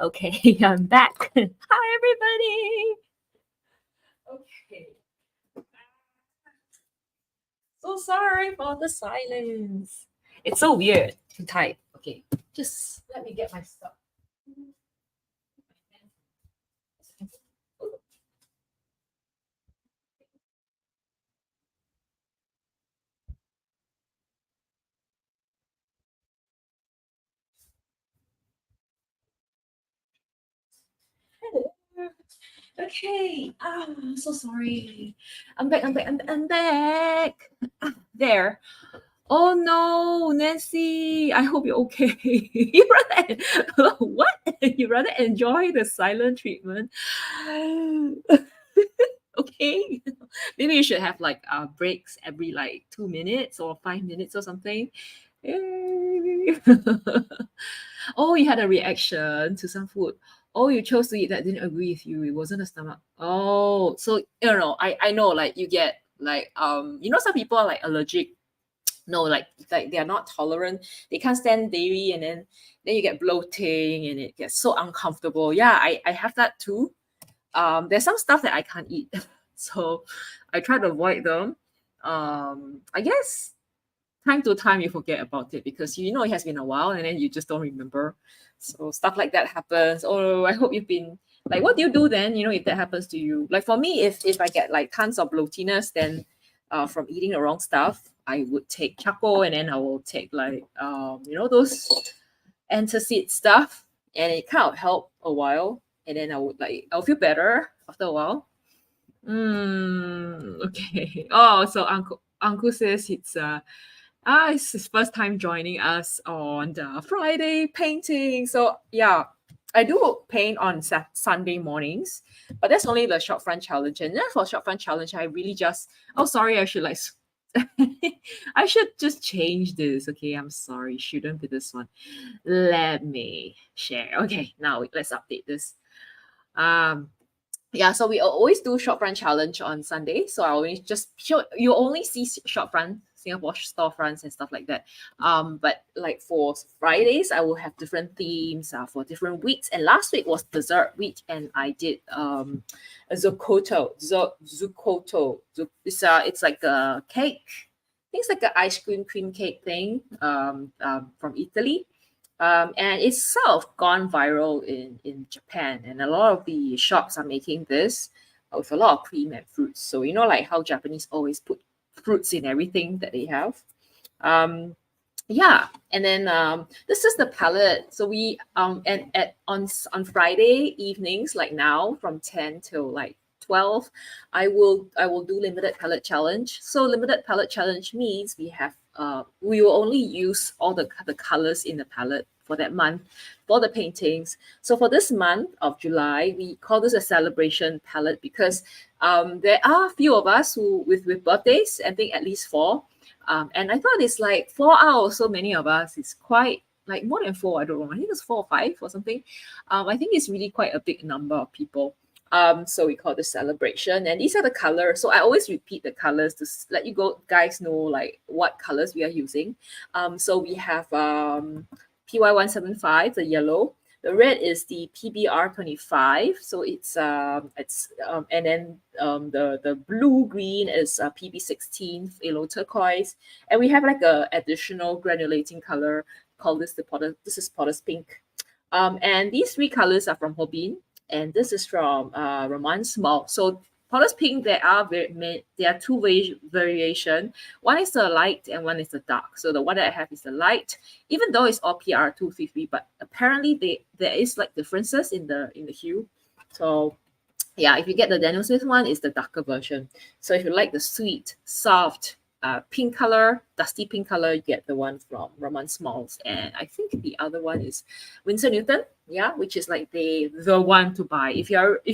Okay, I'm back. Hi, everybody. Okay. So sorry for the silence. It's so weird to type. Okay, just let me get my stuff. Hello. Okay. So sorry. I'm back. I'm back. There. Oh no, Nancy. I hope you're okay. You rather what? You rather enjoy the silent treatment. Okay. Maybe you should have like breaks every like 2 minutes or 5 minutes or something. Yay. Oh, you had a reaction to some food. Oh, you chose to eat that didn't agree with you. It wasn't a stomach. Oh, so you know, I know like you get like some people are like allergic. No, like they are not tolerant. They can't stand dairy, and then you get bloating and it gets so uncomfortable. Yeah, I have that too. There's some stuff that I can't eat. So I try to avoid them. I guess time to time you forget about it because you know it has been a while and then you just don't remember. So stuff like that happens. Oh, I hope you've been like, what do you do then? You know, if that happens to you. Like for me, if I get like tons of bloatiness, then from eating the wrong stuff, I would take charcoal and then I will take like those antacid stuff, and it kind of help a while, and then I'll feel better after a while. Okay. Oh, so Uncle says it's his first time joining us on the Friday painting. So yeah, I do paint on Sunday mornings, but that's only the short front challenge. And then for short front challenge, I really just sorry, I should like I should just change this. Okay, I'm sorry, shouldn't be this one. Let me share. Okay, now let's update this. Um yeah, so we always do short front challenge on Sunday. So I always just show you only see short front Singapore storefronts and stuff like that. But like for Fridays, I will have different themes for different weeks. And last week was dessert week, and I did a zucotto. It's like a cake. I think it's like an ice cream cake thing from Italy, and it's sort of gone viral in Japan, and a lot of the shops are making this with a lot of cream and fruits. So you know, like how Japanese always put fruits in everything that they have. Um, yeah, and then this is the palette. So we and at on Friday evenings, like now from 10 till like 12, I will do limited palette challenge. So limited palette challenge means we will only use all the colors in the palette for that month for the paintings. So for this month of July, we call this a celebration palette because there are a few of us who with birthdays, I think at least four, and I thought it's like 4 hours, so many of us. It's quite like more than four. I don't know. I think it's 4 or 5 or something. I think it's really quite a big number of people. So we call this celebration, and these are the colors. So I always repeat the colors to let you guys know like what colors we are using. So we have PY175, the yellow. The red is the PBR25, so and then the blue green is PB16, yellow turquoise, and we have like a additional granulating color called this is Potter's pink. And these three colors are from Hobin, and this is from Romance Malt. So Potter's pink, there are two variation. One is the light and one is the dark. So the one that I have is the light, even though it's all PR233, but apparently there is like differences in the hue. So yeah, if you get the Daniel Smith one, it's the darker version. So if you like the sweet, soft, pink color, dusty pink color, you get the one from Romance Malls. And I think the other one is Winsor Newton, yeah, which is like the one to buy. If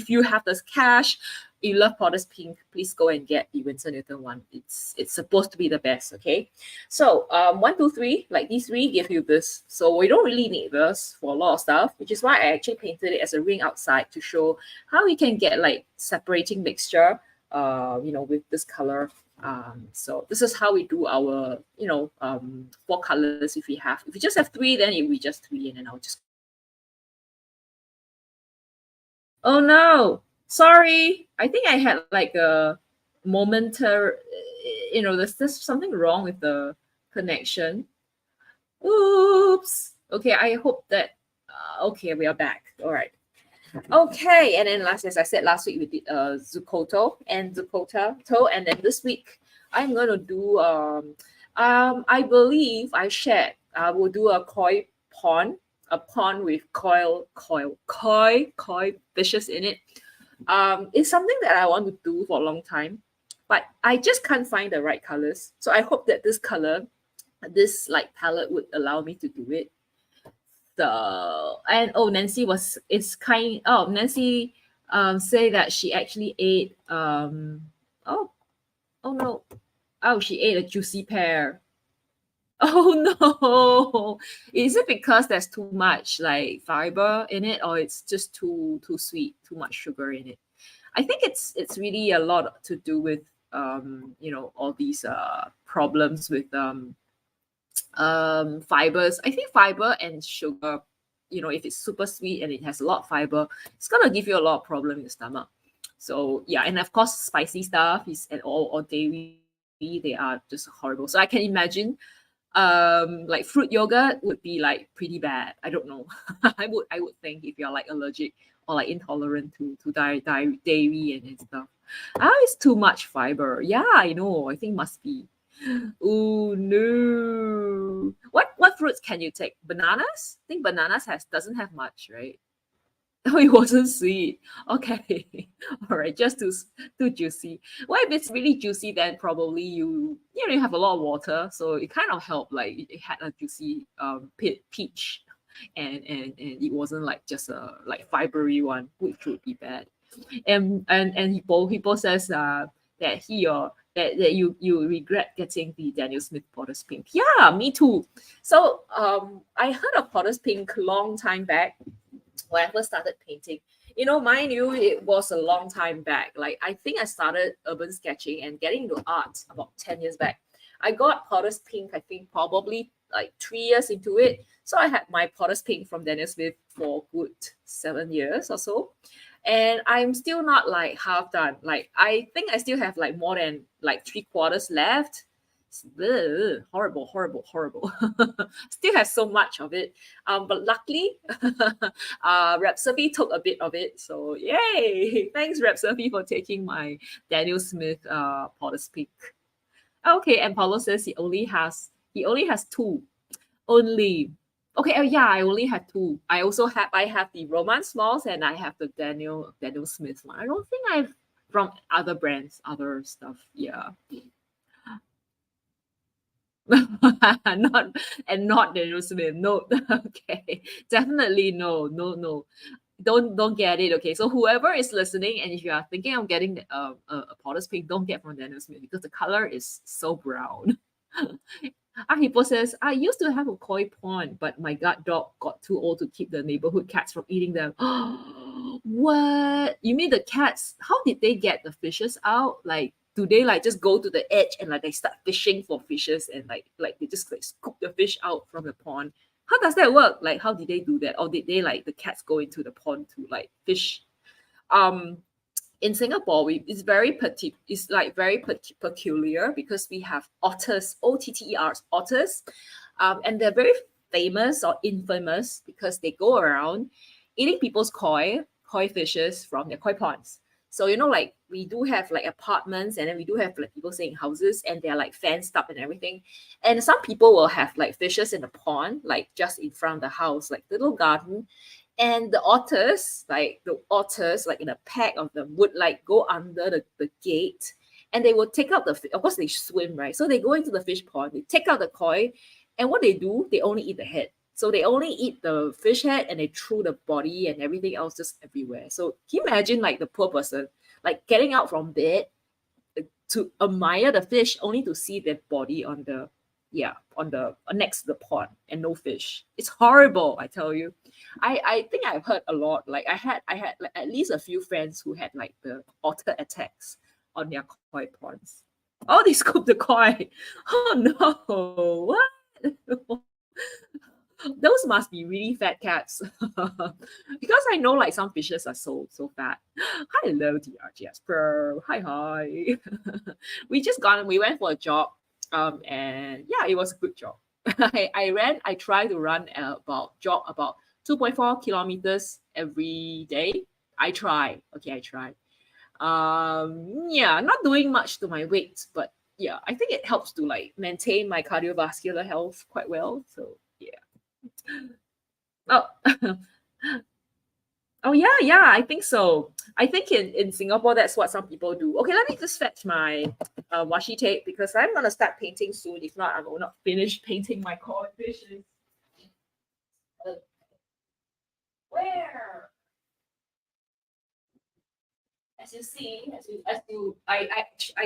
you have this cash, you love Potter's Pink, please go and get the Winsor Newton one. It's supposed to be the best, okay? So 1, 2, 3, like these three give you this. So we don't really need this for a lot of stuff, which is why I actually painted it as a ring outside to show how we can get like separating mixture, with this color. So this is how we do our, 4 colors. If we just have three, then it will be just three, and then I'll just Oh no, sorry. I think I had like a momentary, there's something wrong with the connection. Oops. Okay, I hope that, okay, we are back. All right. Okay, and then as I said last week, we did Zuccoto and Zuccoto, and then this week I'm gonna do I believe I shared I will do a a pond with koi fishes in it. It's something that I want to do for a long time, but I just can't find the right colors. So I hope that this like palette would allow me to do it. So and oh, Nancy say that she actually ate oh oh no, oh, she ate a juicy pear. Oh no, is it because there's too much like fiber in it, or it's just too sweet, too much sugar in it? I think it's really a lot to do with all these problems with fibers. I think fiber and sugar, if it's super sweet and it has a lot of fiber, it's gonna give you a lot of problem in the stomach. So yeah, and of course spicy stuff is and all or dairy, they are just horrible. So I can imagine like fruit yogurt would be like pretty bad. I don't know. I would think if you're like allergic or like intolerant to dairy and stuff. It's too much fiber. Yeah, I know. I think must be. Oh no. What fruits can you take? Bananas? I think bananas doesn't have much, right? Oh, it wasn't sweet. Okay. All right. Just too juicy. Well, if it's really juicy, then probably you have a lot of water, so it kind of helped. Like it had a juicy peach, and it wasn't like just a like fibery one, which would be bad. And Hippo says that you regret getting the Daniel Smith Potter's Pink. Yeah, me too. So I heard of Potter's Pink long time back when I first started painting. Mind you, it was a long time back. Like I think I started urban sketching and getting into art about 10 years back. I got Potter's Pink, I think probably like 3 years into it. So I had my Potter's Pink from Daniel Smith for good 7 years or so. And I'm still not like half done. Like I think I still have like more than like 3/4 left. Ugh, horrible, horrible, horrible. Still have so much of it. But luckily, Rhapsody took a bit of it. So yay! Thanks, Rhapsody, for taking my Daniel Smith Potter's Pink. Okay, and Paulo says he only has two. Only. Okay, yeah, I only have two. I have the Romance Smalls and I have the Daniel Smith one. I don't think I've from other brands, other stuff. Yeah. not Daniel Smith. No, okay. Definitely no, no, no. Don't get it. Okay. So whoever is listening, and if you are thinking of getting a Potter's Pink, don't get from Daniel Smith because the color is so brown. People says, I used to have a koi pond, but my guard dog got too old to keep the neighborhood cats from eating them. What? You mean the cats? How did they get the fishes out? Like, do they like just go to the edge and like they start fishing for fishes and like they just like scoop the fish out from the pond? How does that work? Like, how did they do that? Or did they like the cats go into the pond to like fish? Um, in Singapore, it's like very peculiar because we have otters, OTTERs, otters, and they're very famous or infamous because they go around eating people's koi fishes from their koi ponds. So like we do have like apartments, and then we do have like people staying in houses, and they're like fenced up and everything. And some people will have like fishes in the pond, like just in front of the house, like little garden, and the otters, like in a pack of them, would like go under the gate, and they will take out of course they swim, right? So they go into the fish pond, they take out the koi, and what they do, they only eat the head. So they only eat the fish head and they throw the body and everything else just everywhere. So can you imagine like the poor person, like getting out from bed to admire the fish only to see their body on the next to the pond and no fish. It's horrible, I tell you. I think I've heard a lot. Like I had like at least a few friends who had like the otter attacks on their koi ponds. Oh, they scooped the koi. Oh no, what? Those must be really fat cats. Because I know like some fishes are so fat. Hello, dear Jasper. Hi. We went for a jog. And yeah, it was a good jog. I tried to run jog about 2.4 kilometers every day. I tried. Yeah, not doing much to my weight, but yeah, I think it helps to like maintain my cardiovascular health quite well. So yeah. Oh, oh yeah, I think so. I think in Singapore that's what some people do. Okay, let me just fetch my washi tape because I'm gonna start painting soon. If not, I will not finish painting my koi fishes. Where? As you see, I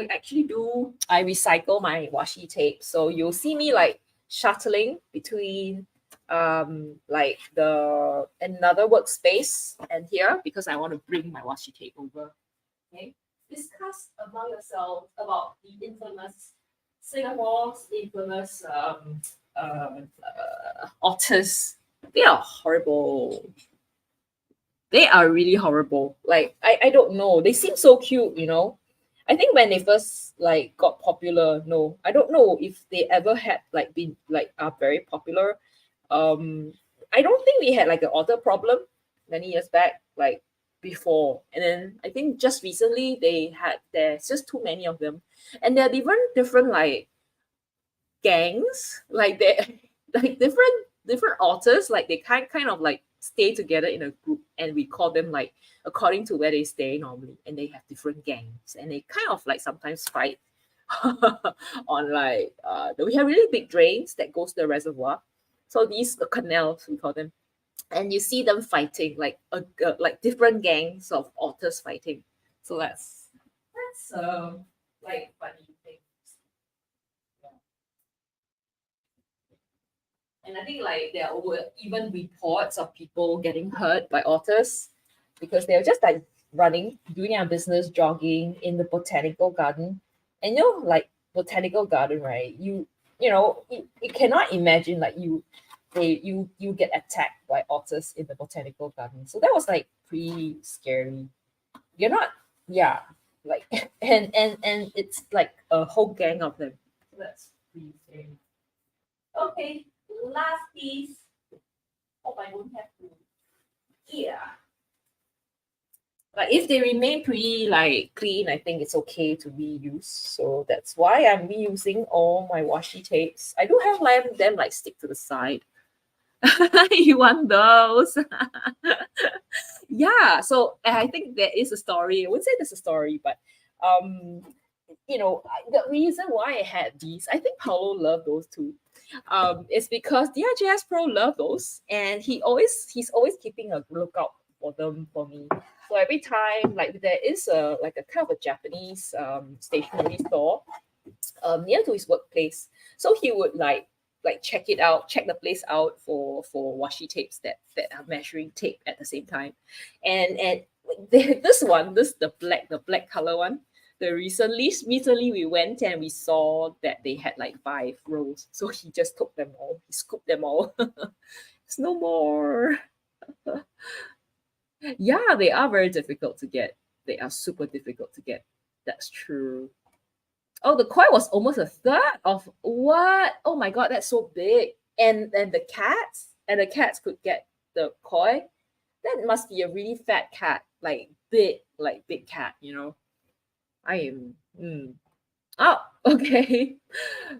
actually do I recycle my washi tape. So you'll see me like shuttling between like the another workspace and here because I want to bring my washi tape over. Okay. Discuss among yourselves about the infamous Singapore's infamous otters. They are horrible. They are really horrible. Like I don't know. They seem so cute, you know. I think when they first like got popular, no, I don't know if they ever had like been like are very popular. I don't think we had like an otter problem many years back, like before. And then I think just recently there's just too many of them. And there are different like gangs, like they like different authors, like they kind of like stay together in a group, and we call them like according to where they stay normally, and they have different gangs, and they kind of like sometimes fight on like we have really big drains that goes to the reservoir, so these canals we call them, and you see them fighting like different gangs of otters fighting. So that's like funny thing. And I think like there were even reports of people getting hurt by otters because they were just like running, doing their business, jogging in the botanical garden. And you know, like botanical garden, right? You cannot imagine like you get attacked by otters in the botanical garden. So that was like pretty scary. You're not, yeah, like and it's like a whole gang of them. So that's pretty scary. Okay, last piece. Hope I don't have to. Yeah. But if they remain pretty like clean, I think it's okay to reuse. So that's why I'm reusing all my washi tapes. I do have them like stick to the side. You want those? Yeah. So I think there is a story. I would say there's a story, but um, the reason why I had these, I think Paulo loved those too. Is because DRJS Pro love those, and he's always keeping a lookout for them for me. So every time, like there is a like a kind of a Japanese stationery store near to his workplace, so he would like check the place out for washi tapes that are measuring tape at the same time, and the black color one. The recently we went and we saw that they had like 5 rows, so he just took them all. He scooped them all. There's no more. Yeah, they are very difficult to get. They are super difficult to get. That's true. Oh, the koi was almost a third of what? Oh my god, that's so big. And the cats could get the koi. That must be a really fat cat, like big cat, you know. I am. Oh, okay.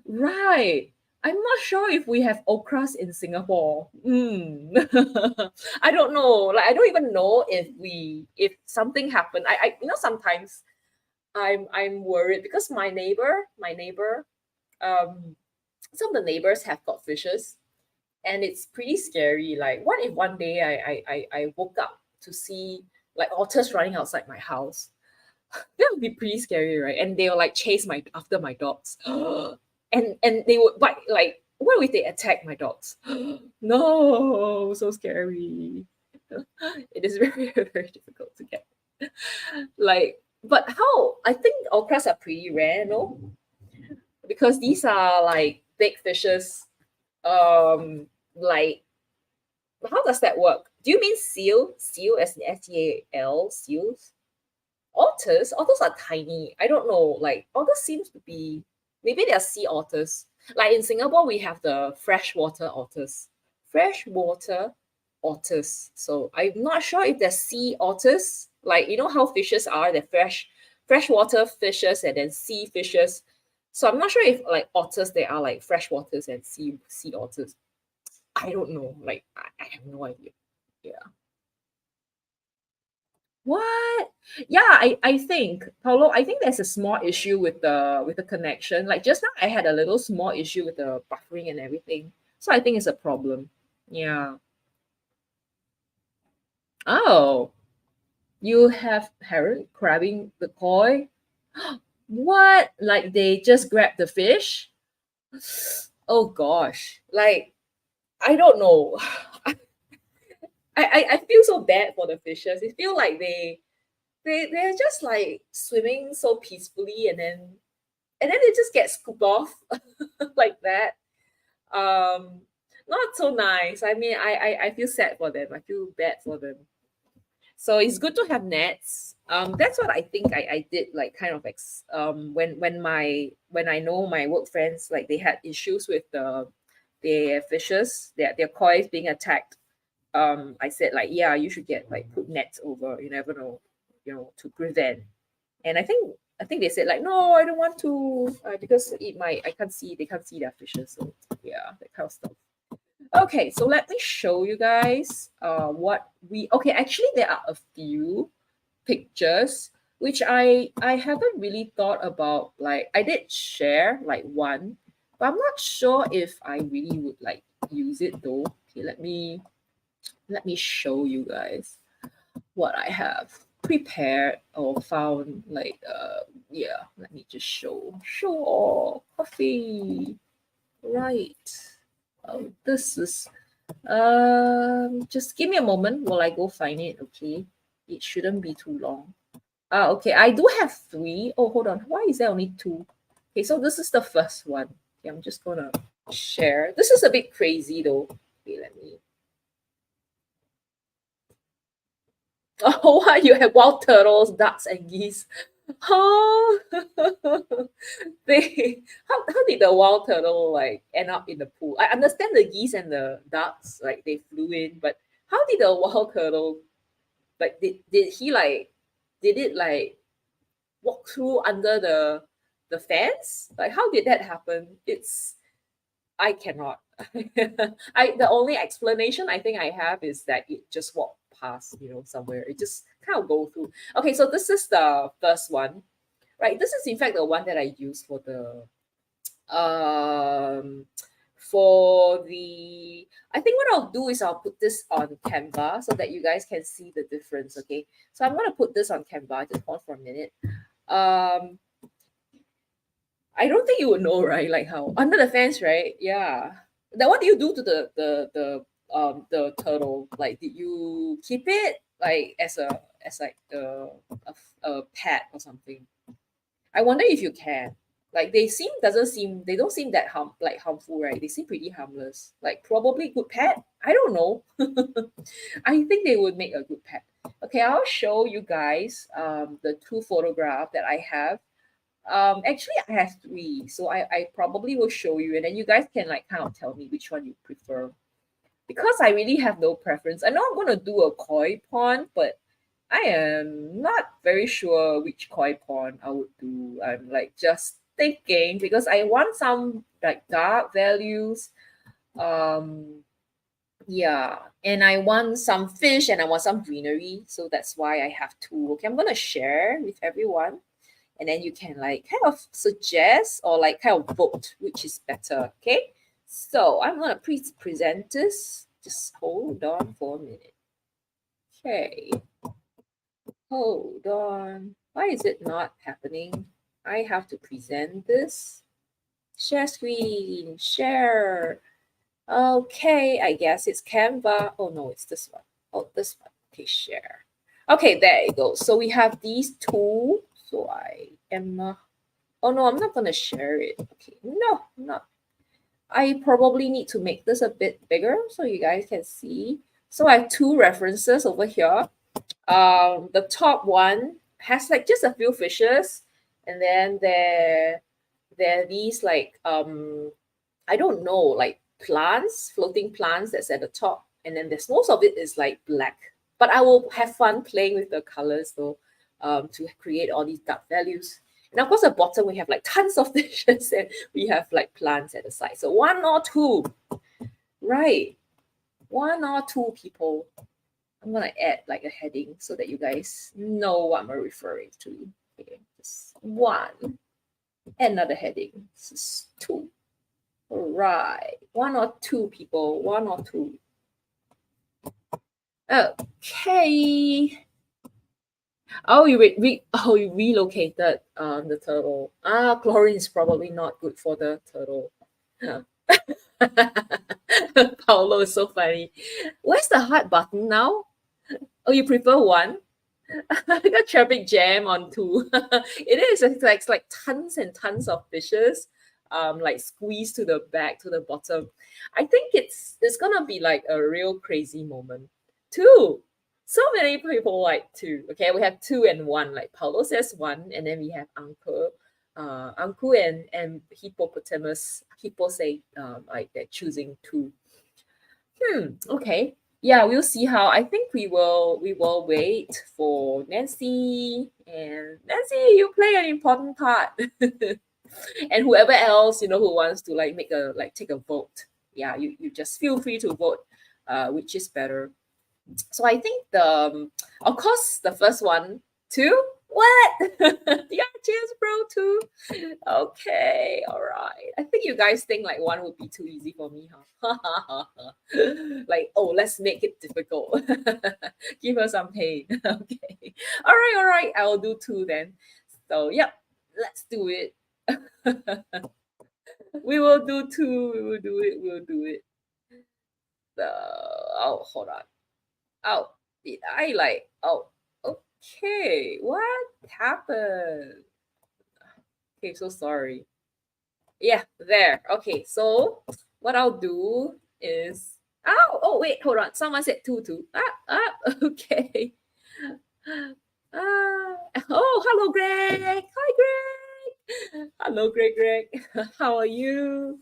Right. I'm not sure if we have okras in Singapore. I don't know. Like I don't even know if something happened. Sometimes I'm worried because my neighbor, um, some of the neighbors have got fishes, and it's pretty scary. Like, what if one day I woke up to see like otters running outside my house? That would be pretty scary, right? And they'll like chase my after my dogs, and they would bite. Like, what if they attack my dogs? No, so scary. It is very very difficult to get. Like, but how? I think okras are pretty rare, no? Because these are like big fishes. Um, like, how does that work? Do you mean seal? Seal as in SEAL, seals? Otters are tiny. I don't know. Like otters seems to be, maybe they are sea otters. Like in Singapore, we have the freshwater otters. Freshwater otters. So I'm not sure if they're sea otters. Like you know how fishes are, they're freshwater fishes and then sea fishes. So I'm not sure if like otters they are like freshwaters and sea otters. I don't know. Like I have no idea. Yeah. What? Yeah, I think, Paulo, I think there's a small issue with the connection. Like just now I had a little small issue with the buffering and everything. So I think it's a problem. Yeah. Oh, you have heron grabbing the koi? What? Like they just grabbed the fish? Oh gosh. Like I don't know. I feel so bad for the fishes. It feel like they're just like swimming so peacefully and then they just get scooped off like that. Um, Not so nice. I mean, I feel sad for them. I feel bad for them. So it's good to have nets. That's what I think I did like kind of when I know my work friends like they had issues with their fishes, their koi being attacked. I said like yeah, you should get like put nets over. You never know, to prevent. And I think they said like, no, I don't want to because I can't see they can't see their fishes. So yeah, that kind of stuff. Okay, so let me show you guys what we okay, actually there are a few pictures which I haven't really thought about. Like I did share like one, but I'm not sure if I really would like use it though. Okay, let me show you guys what I have prepared or found. Like yeah, let me just show all coffee. Right. Oh, this is just give me a moment while I go find it, okay? It shouldn't be too long. Okay, I do have three. Oh, hold on. Why is there only two? Okay, so this is the first one. Okay, I'm just gonna share. This is a bit crazy though. Okay, let me. Oh, why you have wild turtles, ducks, and geese? Oh, how did the wild turtle like end up in the pool? I understand the geese and the ducks like they flew in, but how did the wild turtle like did he like did it like walk through under the fence? Like how did that happen? I cannot. I the only explanation I think I have is that it just walked past, somewhere. It just kind of go through. Okay, so this is the first one, right? This is in fact the one that I use um for the I think what I'll do is I'll put this on Canva so that you guys can see the difference. Okay, so I'm gonna put this on Canva. Just hold for a minute. Um, I don't think you would know, right? Like how under the fence, right? Yeah. Then what do you do to the turtle? Like, did you keep it like as like a pet or something? I wonder if you can. Like they don't seem that harmful, right? They seem pretty harmless. Like probably good pet. I don't know. I think they would make a good pet. Okay, I'll show you guys the two photographs that I have. Actually, I have three, so I probably will show you, and then you guys can like kind of tell me which one you prefer. Because I really have no preference. I know I'm gonna do a koi pond, but I am not very sure which koi pond I would do. I'm like just thinking because I want some like dark values. Um, yeah, and I want some fish and I want some greenery, so that's why I have two. Okay, I'm gonna share with everyone and then you can like kind of suggest or like kind of vote which is better. Okay, so I'm gonna present this. Just hold on for a minute. Okay, hold on. Why is it not happening? I have to present this. Share screen, share. Okay, I guess it's Canva. Oh no, it's this one. Oh, this one. Okay, share. Okay, there you go. So we have these two. So I am oh no, I'm not gonna share it. Okay, no, I'm not. I probably need to make this a bit bigger so you guys can see. So I have two references over here. The top one has like just a few fishes, and then there are these like I don't know, like plants, floating plants that's at the top, and then there's most of it is like black. But I will have fun playing with the colors though, to create all these dark values. And of course, at the bottom we have like tons of fishes, and we have like plants at the side. So one or two, right? One or two people. I'm gonna add like a heading so that you guys know what I'm referring to. Okay, just one. Another heading. This is two. All right. One or two people. One or two. Okay. Oh, you relocated the turtle. Chlorine is probably not good for the turtle. Huh. Paolo is so funny. Where's the heart button now? Oh, you prefer one? I got traffic jam on two. It is. It's like tons and tons of fishes, like squeezed to the back to the bottom. I think it's gonna be like a real crazy moment. Two. So many people like two. Okay, we have two and one. Like Paulo says one, and then we have Uncle and hippopotamus. Hippo say like they're choosing two. Okay. Yeah, we'll see how. I think we will wait for Nancy. And Nancy, you play an important part. And whoever else, who wants to like take a vote. Yeah, you just feel free to vote, which is better. So I think of course, the first one, two. What? Yeah, cheers, bro, two. Okay, all right. I think you guys think like one would be too easy for me, huh? Like, oh, let's make it difficult. Give her some pain. Okay. All right. I'll do two then. So, yep, let's do it. We will do two. We will do it. We'll do it. Oh, hold on. Oh, did I like? Oh, okay. What happened? Okay, so sorry. Yeah, there. Okay, so what I'll do is. Oh, wait, hold on. Someone said two. Okay. Oh, hello, Greg. Hi, Greg. Hello, Greg. How are you?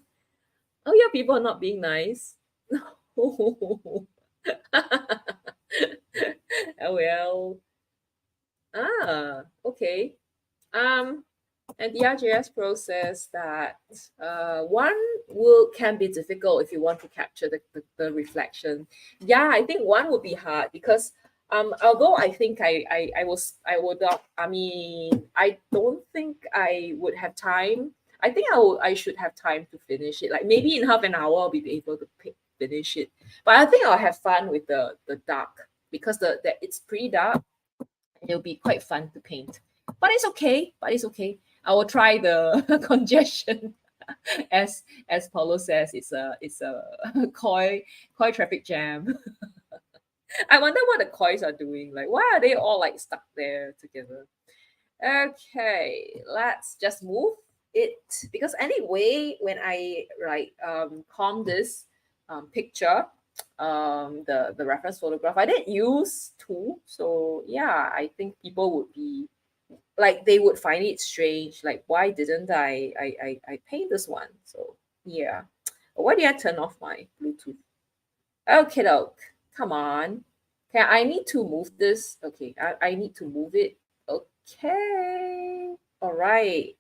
Oh, yeah, people are not being nice. Oh, well. Okay. Um, and the RJS process that one will can be difficult if you want to capture the reflection. Yeah, I think one would be hard because although I think I would not, I mean, I don't think I would have time. I think I should have time to finish it. Like maybe in half an hour I'll be able to finish it. But I think I'll have fun with the dark because the it's pretty dark. It'll be quite fun to paint. But it's okay. I will try the congestion. As Paulo says, it's a koi traffic jam. I wonder what the kois are doing. Like, why are they all like stuck there together? Okay, let's just move it because anyway, when I comb this picture, the reference photograph, I didn't use two. So yeah, I think people would be like they would find it strange. Like, why didn't I paint this one? So yeah. Why did I turn off my Bluetooth? Okay, doke. Come on. Okay, I need to move this. Okay, I need to move it. Okay. All right.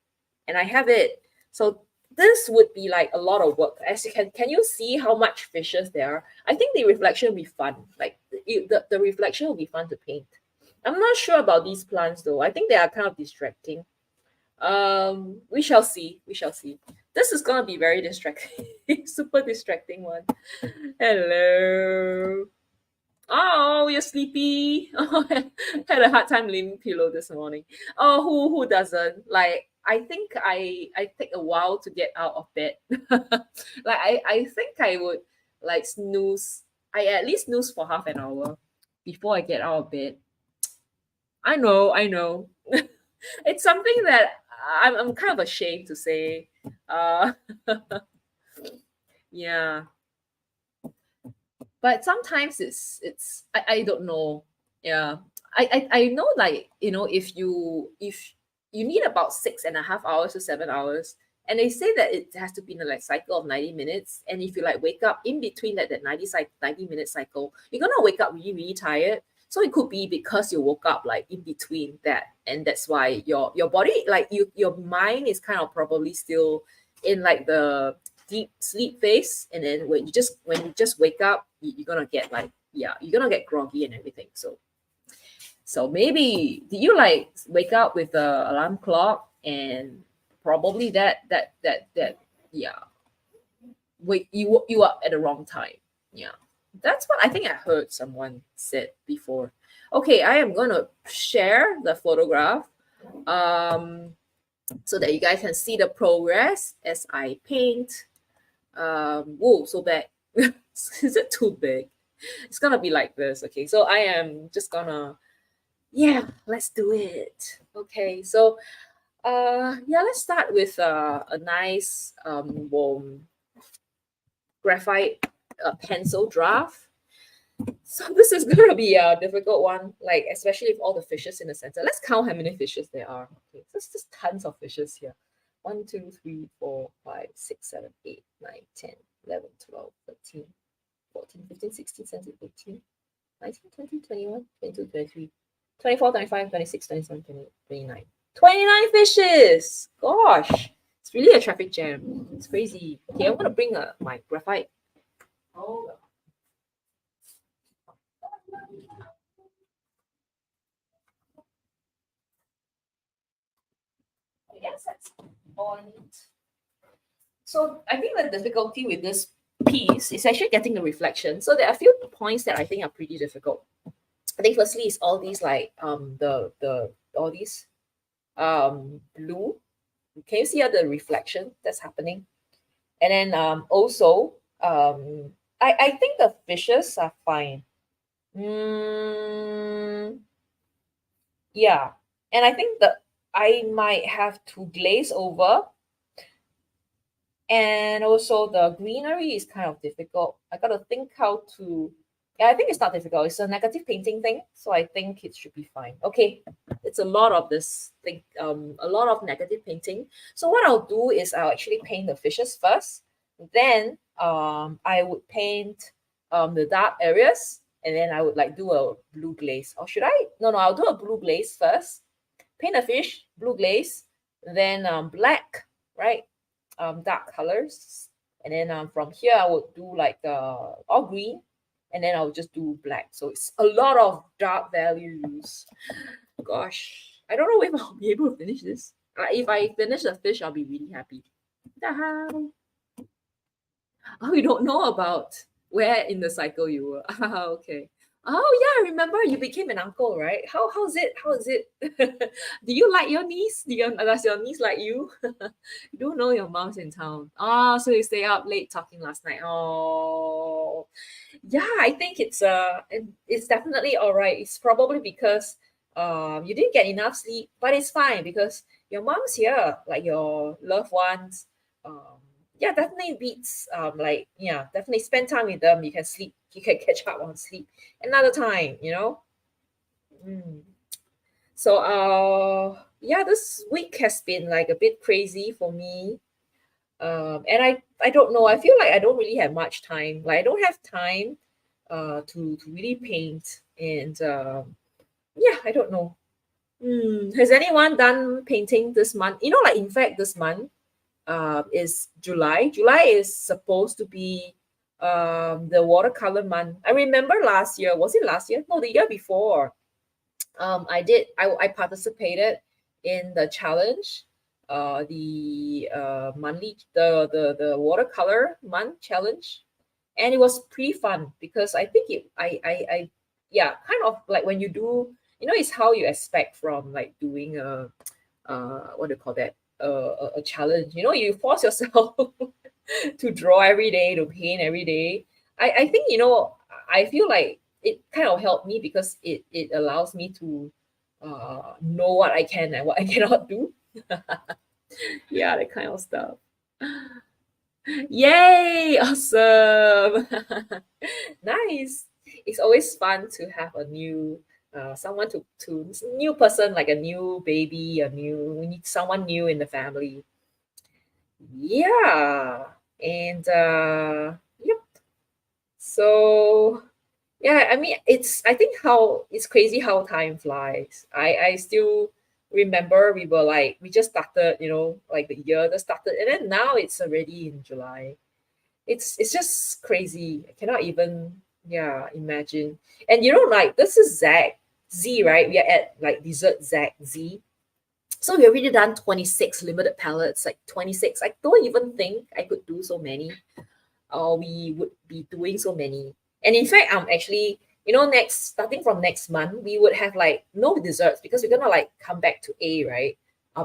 And I have it. So this would be like a lot of work. As you can you see how much fishes there are? I think the reflection will be fun. Like the reflection will be fun to paint. I'm not sure about these plants though. I think they are kind of distracting. We shall see. We shall see. This is gonna be very distracting. Super distracting one. Hello. Oh, you're sleepy. Oh, had a hard time leaving pillow this morning. Oh, who doesn't? Like, I think I take a while to get out of bed. Like, I think I would like snooze. I at least snooze for half an hour before I get out of bed. I know. It's something that I'm kind of ashamed to say. Uh, Yeah. But sometimes I don't know. Yeah. I know, like, if you need about 6.5 hours to 7 hours, and they say that it has to be in a like cycle of 90 minutes. And if you like wake up in between that 90-minute cycle, you're gonna wake up really, really tired. So it could be because you woke up like in between that, and that's why your body, like, your mind is kind of probably still in like the deep sleep phase. And then when you just wake up, you're gonna get like, yeah, you're gonna get groggy and everything. So maybe, do you like wake up with the alarm clock, and probably that yeah, wake you up at the wrong time. Yeah, that's what I think I heard someone said before. Okay, I am gonna share the photograph, um so that you guys can see the progress as I paint. Whoa, so big. Is it too big? It's gonna be like this. Okay, so I am just gonna, yeah, let's do it. Okay, so yeah, let's start with a nice warm graphite pencil draft. So this is gonna be a difficult one, like especially with all the fishes in the center. Let's count how many fishes there are. Okay, there's just tons of fishes here. 1, 2, 3, 4, 5, 6, 7, 8, 9, 10, 11, 12, 13, 14, 15, 16, 17, 18, 19, 20, 21, 22, 23, 24, 25, 26, 27, 28, 29. 29 fishes! Gosh, it's really a traffic jam. It's crazy. Okay, I'm gonna bring my graphite. Oh, I guess that's on it. So I think the difficulty with this piece is actually getting the reflection. So there are a few points that I think are pretty difficult. I think firstly is all these like the all these blue. Can you see how the reflection that's happening? And then also I think the fishes are fine. Mm, yeah. And I think that I might have to glaze over. And also the greenery is kind of difficult. I gotta think how to. Yeah, I think it's not difficult. It's a negative painting thing, so I think it should be fine. Okay, it's a lot of this thing, a lot of negative painting. So what I'll do is I'll actually paint the fishes first. Then I would paint the dark areas, and then I would like do a blue glaze. Or should I? No, no, I'll do a blue glaze first. Paint a fish, blue glaze, then black, right? Dark colors. And then from here, I would do like all green, and then I'll just do black. So it's a lot of dark values. Gosh, I don't know if I'll be able to finish this. If I finish the fish, I'll be really happy. Ta-ha. Oh, you don't know about where in the cycle you were. Ah, okay. Oh yeah, I remember you became an uncle, right? How's it? How is it? Do you like your niece? Does your niece like you? You don't know your mom's in town. Oh, so you stay up late talking last night. Oh, yeah. I think it's definitely all right. It's probably because you didn't get enough sleep, but it's fine because your mom's here, like your loved ones. Um, yeah, definitely beats like, yeah, definitely spend time with them. You can sleep, you can catch up on sleep another time. Mm. So yeah, this week has been like a bit crazy for me. And I don't know, I feel like I don't really have much time. Like I don't have time to really paint. And yeah, I don't know. Has anyone done painting this month? Like in fact this month is July. July is supposed to be the watercolor month. I remember last year, was it last year? No, the year before. I participated in the challenge, the monthly the watercolor month challenge, and it was pretty fun because I think I yeah, kind of like when you do, it's how you expect from like doing a what do you call that, a challenge. You force yourself to draw every day, to paint every day. I think, I feel like it kind of helped me because it allows me to know what I can and what I cannot do. Yeah, that kind of stuff. Yay! Awesome. Nice. It's always fun to have a new someone to new person, like a new baby, a new we need someone new in the family. Yeah. And yep. So yeah, I mean it's I think how it's crazy how time flies. I still remember we were like we just started, like the year just started and then now it's already in July. It's just crazy. I cannot even imagine. And like this is Z, right? We are at like dessert Z. So we already done 26 limited palettes, like 26. I don't even think I could do so many, or we would be doing so many. And in fact, I'm actually, next starting from next month, we would have like no desserts because we're gonna like come back to A, right?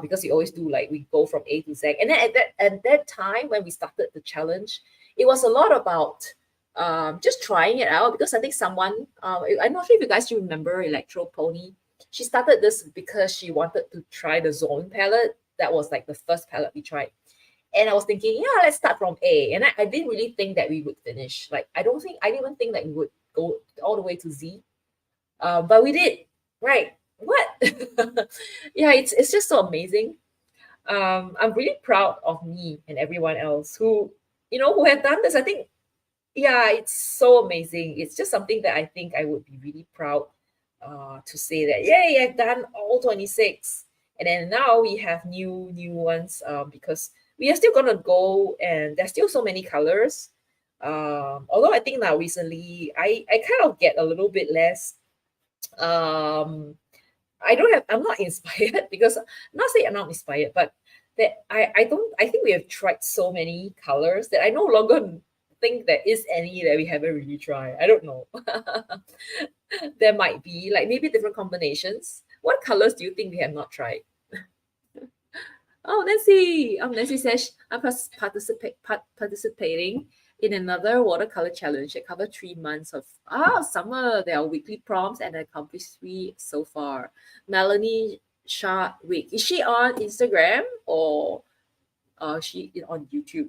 Because we always do like we go from A to Z. And then at that time when we started the challenge, it was a lot about just trying it out because I think someone I'm not sure if you guys remember Electro Pony. She started this because she wanted to try the Zone palette. That was like the first palette we tried. And I was thinking, yeah, let's start from A. And I didn't really think that we would finish. Like, I didn't even think that we would go all the way to Z. But we did, right? What? Yeah, it's just so amazing. I'm really proud of me and everyone else who have done this. I think, yeah, it's so amazing. It's just something that I think I would be really proud to say that, yay, I've done all 26. And then now we have new ones because we are still gonna go and there's still so many colors. Although I think now recently I kind of get a little bit less um I'm not inspired because not say I'm not inspired, but that I think we have tried so many colors that I no longer think there is any that we haven't really tried. I don't know. There might be like maybe different combinations. What colors do you think we have not tried? Oh, Nancy. Nancy says I'm participating in another watercolor challenge that covers 3 months of summer. There are weekly prompts and I accomplished 3 so far. Melanie Shah Week. Is she on Instagram or she is on YouTube?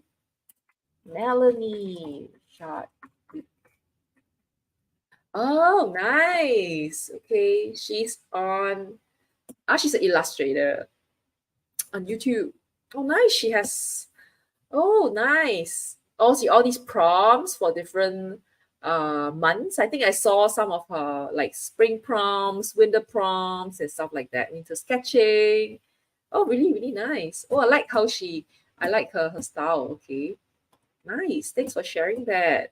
Melanie Shah Week. Oh, nice. Okay. She's an illustrator on YouTube. Oh, nice. She has Oh, nice. Also, all these prompts for different months. I think I saw some of her like spring prompts, winter prompts, and stuff like that into sketching. Oh, really, really nice. Oh, I like her style. Okay, nice. Thanks for sharing that.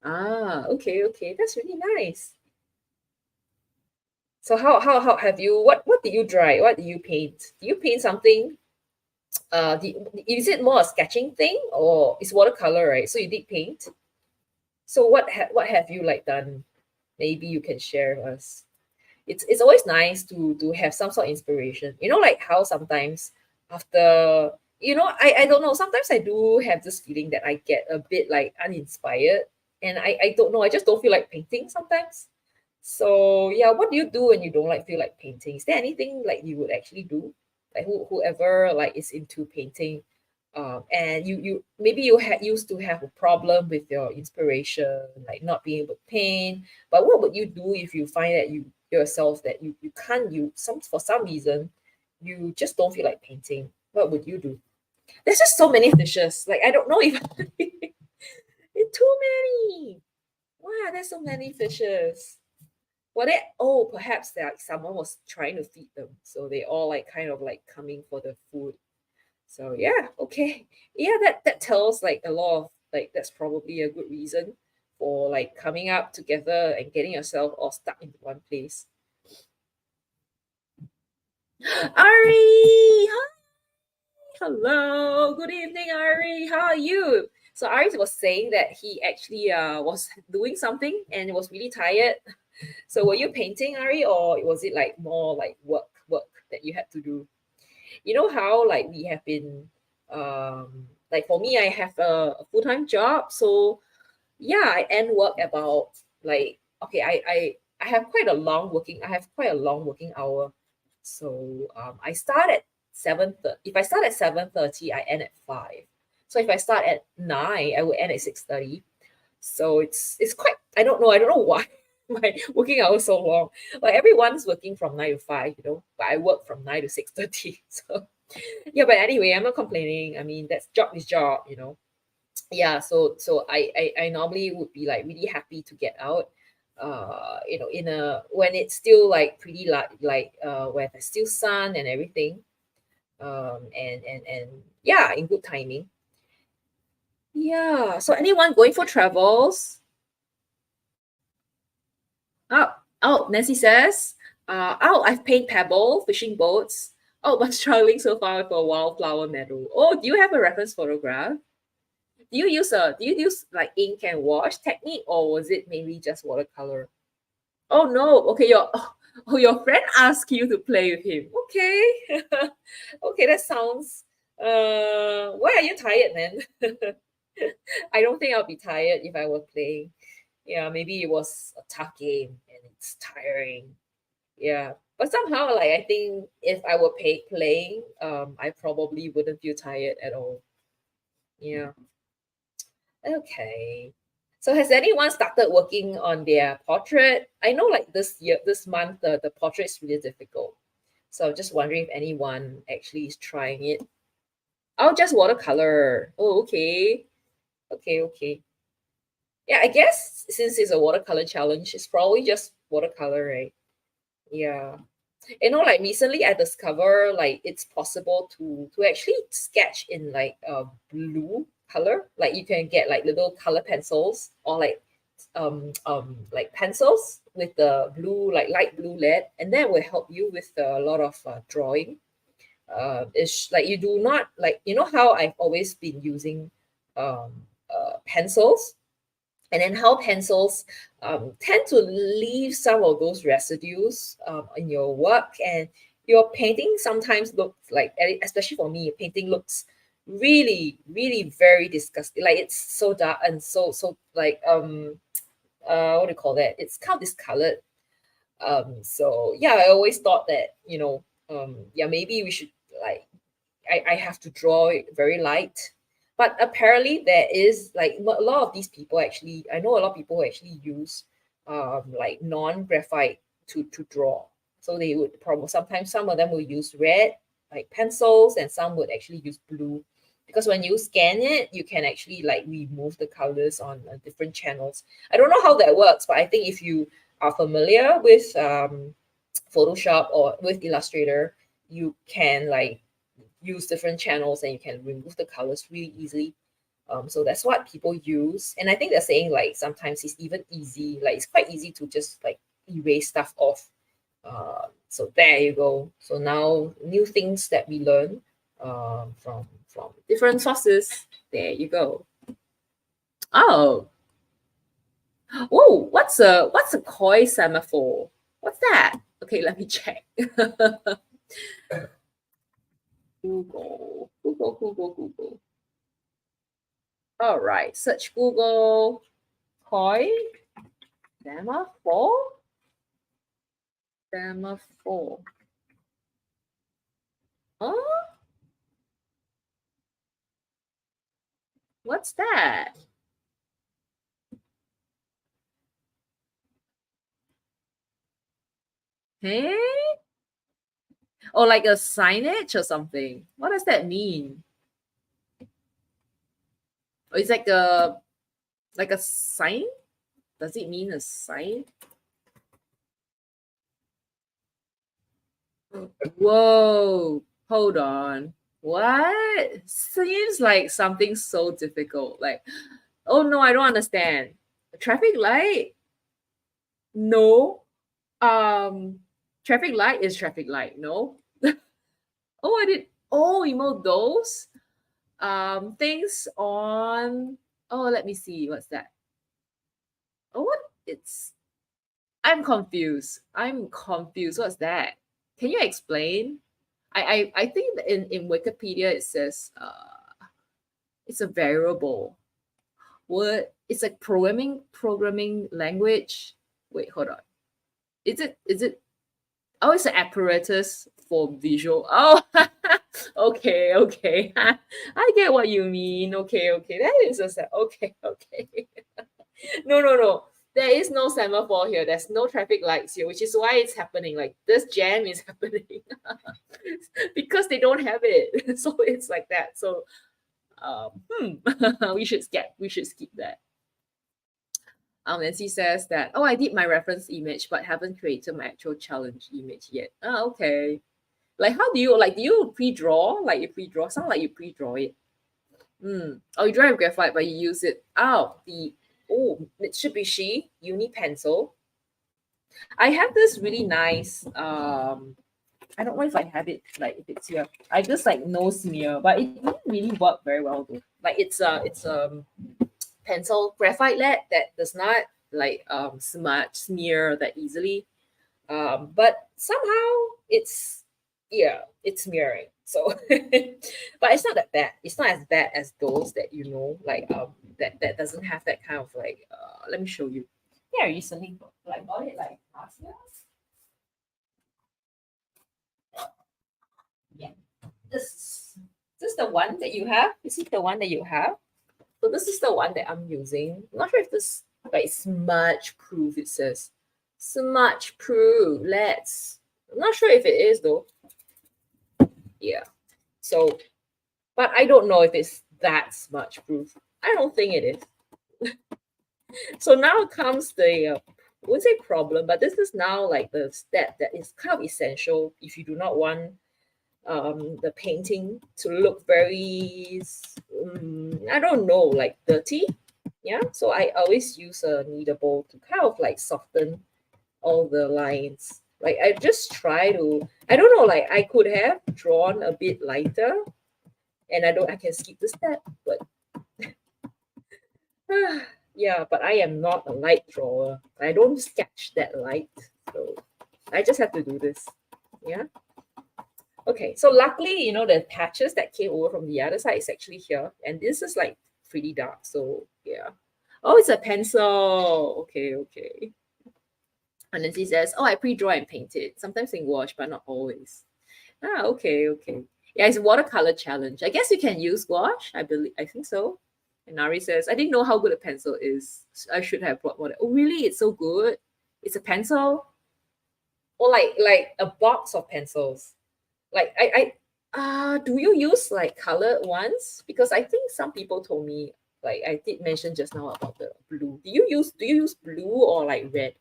Okay, okay. That's really nice. So how have you what did you draw? What did you paint? Do you paint something is it more a sketching thing or it's watercolor, right? So you did paint. So what have you like done? Maybe you can share with us. It's always nice to have some sort of inspiration. Like how sometimes after I don't know, sometimes I do have this feeling that I get a bit like uninspired and I don't know, I just don't feel like painting sometimes. So yeah, what do you do when you don't like feel like painting? Is there anything like you would actually do? Like whoever like is into painting, and you maybe you had used to have a problem with your inspiration, like not being able to paint. But what would you do if you find that you yourself that you can't you some for some reason you just don't feel like painting? What would you do? There's just so many fishes. Like I don't know if it's too many. Wow, there's so many fishes. Well, perhaps that someone was trying to feed them, so they all like kind of like coming for the food. So yeah, okay, yeah, that tells like a lot of like that's probably a good reason for like coming up together and getting yourself all stuck into one place. Ari, hi, hello, good evening, Ari. How are you? So Ari was saying that he actually was doing something and was really tired. So were you painting, Ari, or was it like more like work that you had to do? You know how like we have been like for me, I have a full-time job. So yeah, I end work about like okay, I have quite a long working hour. So I start at 7:30. If I start at 7:30, I end at 5. So if I start at 9, I will end at 6:30. So it's quite, I don't know why my working hours so long. Like everyone's working from 9 to 5, but I work from 9 to 6:30. So yeah, but anyway, I'm not complaining. I mean, that's job is job. Yeah, so I normally would be like really happy to get out, in a when it's still like pretty where there's still sun and everything, and yeah, in good timing. Yeah, so anyone going for travels? Oh, Nancy says, I've paid pebble fishing boats. Oh, but struggling so far for wildflower meadow. Oh, do you have a reference photograph? Do you use like ink and wash technique, or was it mainly just watercolor? Oh no. Okay, your friend asked you to play with him. Okay. Okay, that sounds why are you tired, man? I don't think I'll be tired if I were playing. Yeah, maybe it was a tough game and it's tiring. Yeah. But somehow, like, I think if I were paid playing, I probably wouldn't feel tired at all. Yeah. Okay. So has anyone started working on their portrait? I know like this month, the portrait is really difficult. So I'm just wondering if anyone actually is trying it. Oh, just watercolor. Oh, okay. Okay, okay. Yeah, I guess since it's a watercolor challenge, it's probably just watercolor, right? Yeah. Like recently I discover like it's possible to actually sketch in like blue color. Like you can get like little color pencils or like pencils with the blue, like light blue lead, and that will help you with a lot of drawing. It's like you do not like, how I've always been using um pencils, and then how pencils tend to leave some of those residues in your work, and your painting sometimes looks like, especially for me, painting looks really really very disgusting, like it's so dark and so like what do you call that, it's kind of discolored. So yeah, I always thought that, yeah, maybe we should like, I have to draw it very light. But apparently there is like a lot of these people actually, I know a lot of people who actually use like non-graphite to draw. So they would probably, sometimes some of them will use red like pencils, and some would actually use blue, because when you scan it, you can actually like remove the colors on different channels. I don't know how that works, but I think if you are familiar with Photoshop or with Illustrator, you can like use different channels and you can remove the colors really easily. So that's what people use. And I think they're saying like sometimes it's even easy, like it's quite easy to just like erase stuff off. So there you go. So now new things that we learn from different sources. There you go. Oh, whoa! What's a koi semaphore? What's that? Okay, let me check. Google. All right, search Google koi semaphore. Semaphore. Oh, what's that? Hey? Or like a signage or something? What does that mean? Or it's like a sign? Does it mean a sign? Whoa, hold on. What? Seems like something so difficult. Like, oh no, I don't understand. A traffic light? No. Um, Traffic light is traffic light. No. Oh, I did. Oh, emote those things on. Oh, let me see. What's that? Oh, what? It's. I'm confused. What's that? Can you explain? I think that in Wikipedia it says it's a variable word. It's like programming language. Wait, hold on. Is it? Oh, it's an apparatus for visual. Oh, Okay, okay. I get what you mean. Okay, okay. That is a okay, okay. No, no, no. There is no semaphore here. There's no traffic lights here, which is why it's happening. Like this jam is happening because they don't have it. So it's like that. So we should skip that. Nancy says that, oh, I did my reference image, but haven't created my actual challenge image yet. Ah, okay. Like, how do you pre-draw? Like, you pre-draw? Sound like you pre-draw it. Oh, you draw with graphite, but you use it. Oh, Mitsubishi Uni Pencil. I have this really nice, I don't know if I have it, like, if it's here. I just like no smear, but it didn't really work very well though. Like, it's pencil graphite lead that does not like smudge smear that easily. But somehow it's, yeah, it's smearing. So but it's not that bad. It's not as bad as those that like that doesn't have that kind of like let me show you. Yeah, I recently bought it like last year. Yeah. This is the one that you have. Is it the one that you have? So this is the one that I'm using. I'm not sure if this like smudge proof. It says smudge proof. I'm not sure if it is though. Yeah. So, but I don't know if it's that smudge proof. I don't think it is. So now comes the I wouldn't say problem, but this is now like the step that is kind of essential if you do not want the painting to look very I don't know, like dirty. Yeah, so I always use a kneadable to kind of like soften all the lines. Like, I just try to, I don't know, like I could have drawn a bit lighter, and I can skip the step, but yeah, but I am not a light drawer. I don't sketch that light, so I just have to do this. Yeah. Okay, so luckily, the patches that came over from the other side is actually here, and this is like pretty dark, so yeah. Oh, it's a pencil. Okay, okay. And then she says, oh, I pre-draw and paint it. Sometimes in wash, but not always. Ah, okay, okay. Yeah, it's a watercolor challenge. I guess you can use wash. I think so. And Nari says, I didn't know how good a pencil is. I should have brought water. Oh, really? It's so good. It's a pencil, or like a box of pencils. Like do you use like colored ones? Because I think some people told me, like I did mention just now about the blue. Do you use blue or like red?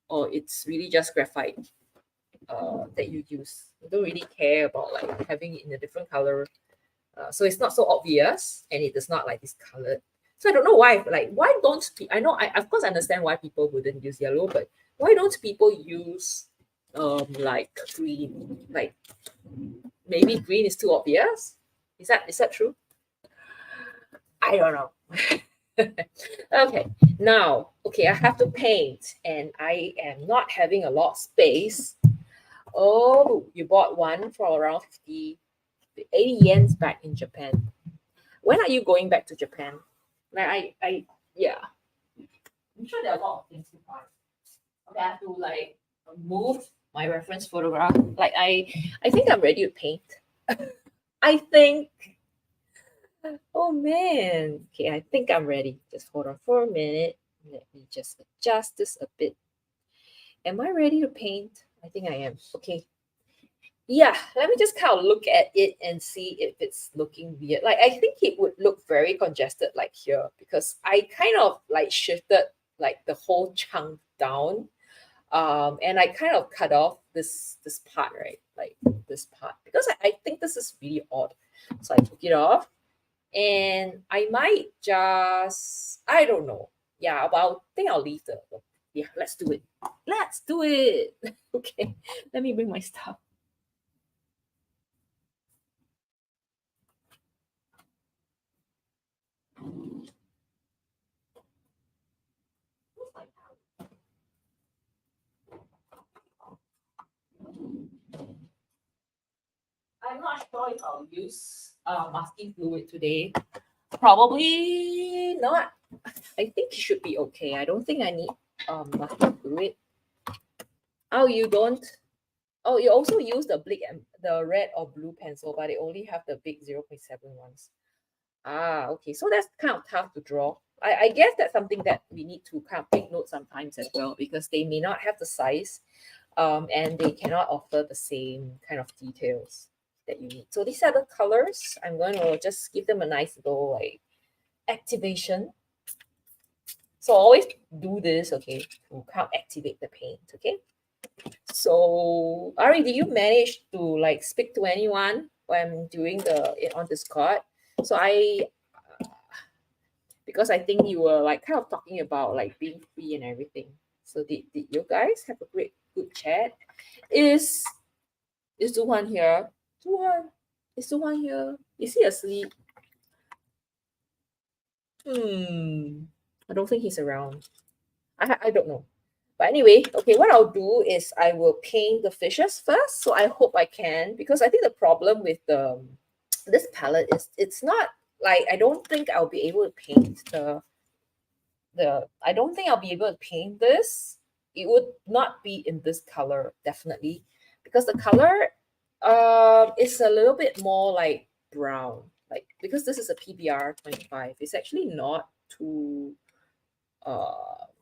Or it's really just graphite that you use? You don't really care about like having it in a different color. So it's not so obvious, and it does not like this colored. So I don't know why. Like, why don't I know? I of course understand why people wouldn't use yellow, but why don't people use like green? Like, maybe green is too obvious. Is that true? I don't know. Okay, now, okay, I have to paint, and I am not having a lot of space. Oh, you bought one for around 80 yens back in Japan. When are you going back to Japan? Like, yeah, I'm sure there are a lot of things to buy. Okay, I have to like move my reference photograph. Like, I think I'm ready to paint. I think. Oh man. Okay, I think I'm ready. Just hold on for a minute. Let me just adjust this a bit. Am I ready to paint? I think I am. Okay. Yeah, let me just kind of look at it and see if it's looking weird. Like, I think it would look very congested like here, because I kind of like shifted like the whole chunk down. And I kind of cut off this part, right? Like this part, because I think this is really odd. So I took it off, and I might just, I don't know. Yeah, but I think I'll leave yeah, let's do it. Let's do it. Okay, let me bring my stuff. I'm not sure if I'll use masking fluid today. Probably not. I think it should be okay. I don't think I need masking fluid. Oh, you don't? Oh, you also use the big and the red or blue pencil, but they only have the big 0.7 ones. Ah, okay. So that's kind of tough to draw. I guess that's something that we need to kind of take note sometimes as well, because they may not have the size, and they cannot offer the same kind of details that you need. So these are the colors. I'm going to just give them a nice little like activation. So always do this, okay, to kind of activate the paint, okay? So Ari, did you manage to like speak to anyone when doing the on Discord? So because I think you were like kind of talking about like being free and everything. So did you guys have a good chat? Is is Zuhan here? Zuhan, is Zuhan here? Is he asleep? I don't think he's around. I don't know. But anyway, okay, what I'll do is I will paint the fishes first. So I hope I can, because I think the problem with the this palette is it's not like I don't think I'll be able to paint the I don't think I'll be able to paint this. It would not be in this color, definitely, because the color is a little bit more like brown. Like because this is a PBR 25, it's actually not too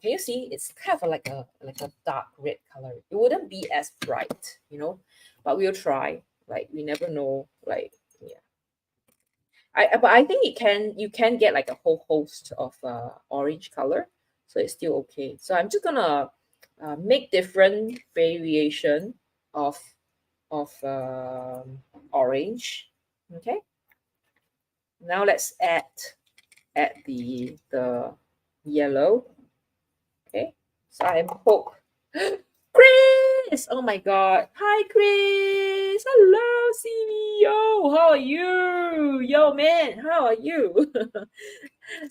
can you see it's kind of like a dark red color. It wouldn't be as bright, you know, but we'll try. Like we never know. Like yeah, but I think you can get like a whole host of orange color, so it's still okay. So I'm just gonna make different variation of orange. Okay, now let's add the yellow. Okay, so I hope Chris. Oh my God! Hi, Chris. Hello, CEO. How are you? Yo, man, how are you?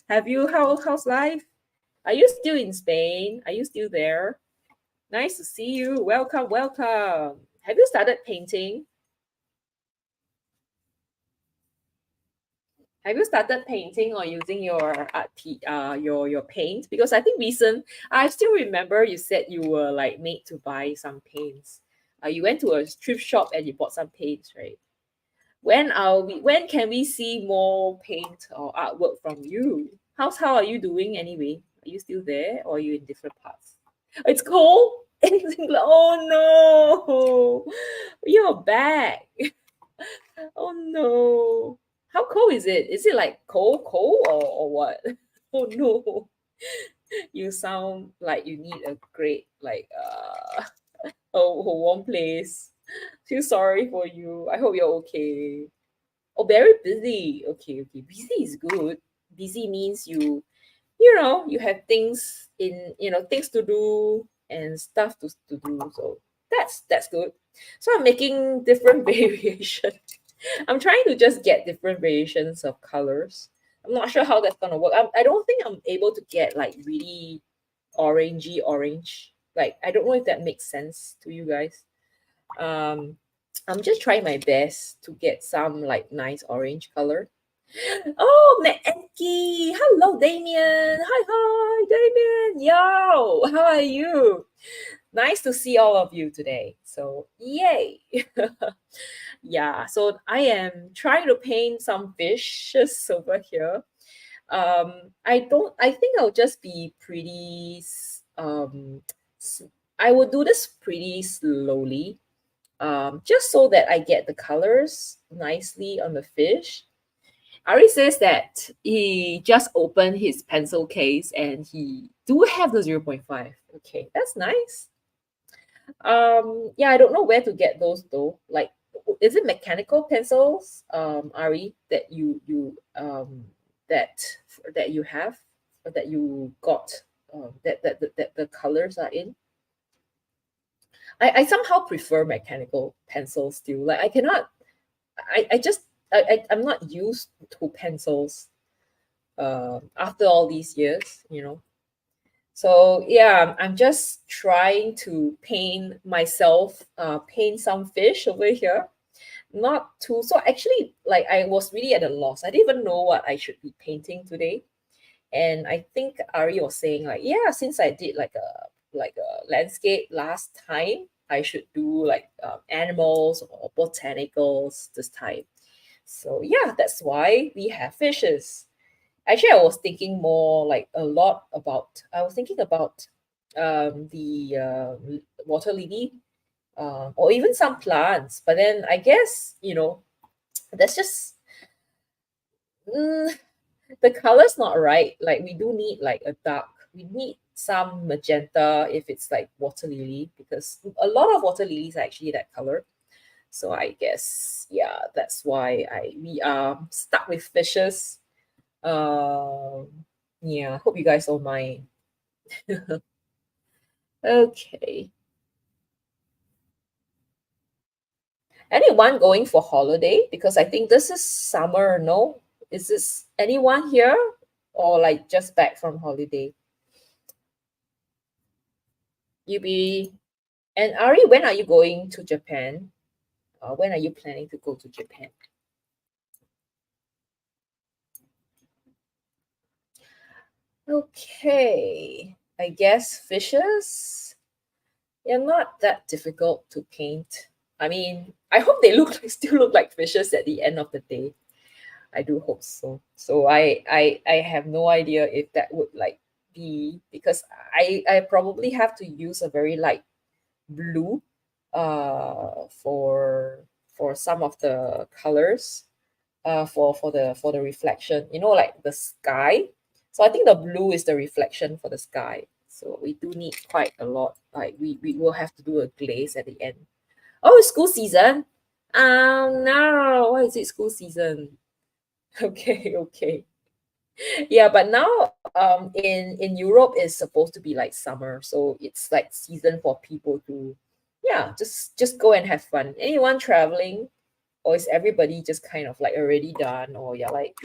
Have you how's life? Are you still in Spain? Are you still there? Nice to see you. Welcome, welcome. Have you started painting? Have you started painting or using your your paint? Because I think I still remember you said you were like made to buy some paints. You went to a thrift shop and you bought some paints, right? When can we see more paint or artwork from you? How are you doing anyway? Are you still there or are you in different parts? It's cold. Oh no, you're back. Oh no. How cold is it? Is it like cold or what? Oh no. You sound like you need a great like a warm place. Feel sorry for you. I hope you're okay. Oh, very busy. Okay, okay. Busy is good. Busy means you know, you have things in, you know, things to do and stuff to do. So that's good. So I'm making different variation. I'm trying to just get different variations of colors. I'm not sure how that's gonna work. I don't think I'm able to get like really orangey orange. Like I don't know if that makes sense to you guys. Um, I'm just trying my best to get some like nice orange color. Oh, Enki. Hello, Damien. Hi, Damien. Yo, how are you? Nice to see all of you today. So, yay. Yeah, so I am trying to paint some fishes over here. I think I'll just be pretty, s- I will do this pretty slowly, just so that I get the colors nicely on the fish. Ari says that he just opened his pencil case and he do have the 0.5. Okay, that's nice. Yeah, I don't know where to get those though. Like, is it mechanical pencils, Ari, that that that you have, or that you got, that the colors are in? I somehow prefer mechanical pencils still. Like I cannot, I just I'm not used to pencils after all these years, you know. So yeah, I'm just trying to paint myself, paint some fish over here. Not too so actually like I was really at a loss. I didn't even know what I should be painting today. And I think Ari was saying like, yeah, since I did like a landscape last time, I should do like animals or botanicals this time. So yeah, that's why we have fishes. Actually, I was thinking more like a lot about. I was thinking about the water lily, or even some plants. But then I guess that's just mm, the color's not right. Like we do need like a dark. We need some magenta if it's like water lily, because a lot of water lilies are actually that color. So I guess yeah, that's why I we are stuck with fishes. Um, yeah, hope you guys don't mind. Okay. Anyone going for holiday? Because I think this is summer, no? Is this anyone here or like just back from holiday? You be and Ari, when are you going to Japan? When are you planning to go to Japan? Okay. I guess fishes. They're not that difficult to paint. I mean, I hope they look like still look like fishes at the end of the day. I do hope so. So I have no idea if that would like be, because I probably have to use a very light blue for some of the colors for the reflection, like the sky. So I think the blue is the reflection for the sky. So we do need quite a lot. Like we will have to do a glaze at the end. Oh, it's school season. No, why is it school season? Okay, okay. Yeah, but now in Europe it's supposed to be like summer, so it's like season for people to yeah, just go and have fun. Anyone traveling, or is everybody just kind of like already done, or you're like,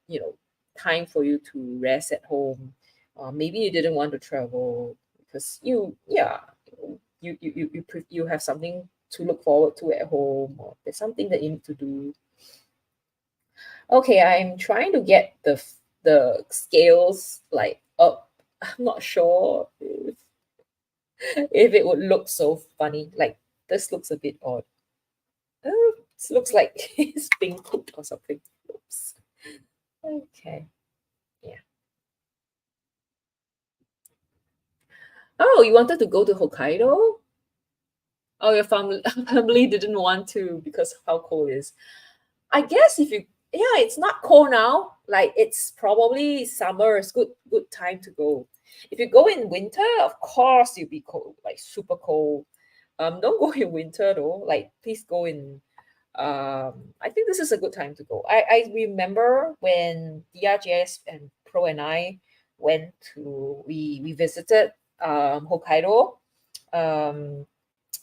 you know, time for you to rest at home. Maybe you didn't want to travel because you have something to look forward to at home, or there's something that you need to do. Okay, I'm trying to get the scales like up. I'm not sure if it would look so funny. Like this looks a bit odd. This looks like it's being cooked or something. Oops. Okay. Yeah. Oh, you wanted to go to Hokkaido? Oh, your family family didn't want to because of how cold it is. I guess if you yeah, it's not cold now. Like it's probably summer. It's good time to go. If you go in winter, of course you'll be cold, like super cold. Don't go in winter though. Like please go in I think this is a good time to go. I remember when DRGS and Pro and I went to we visited Hokkaido um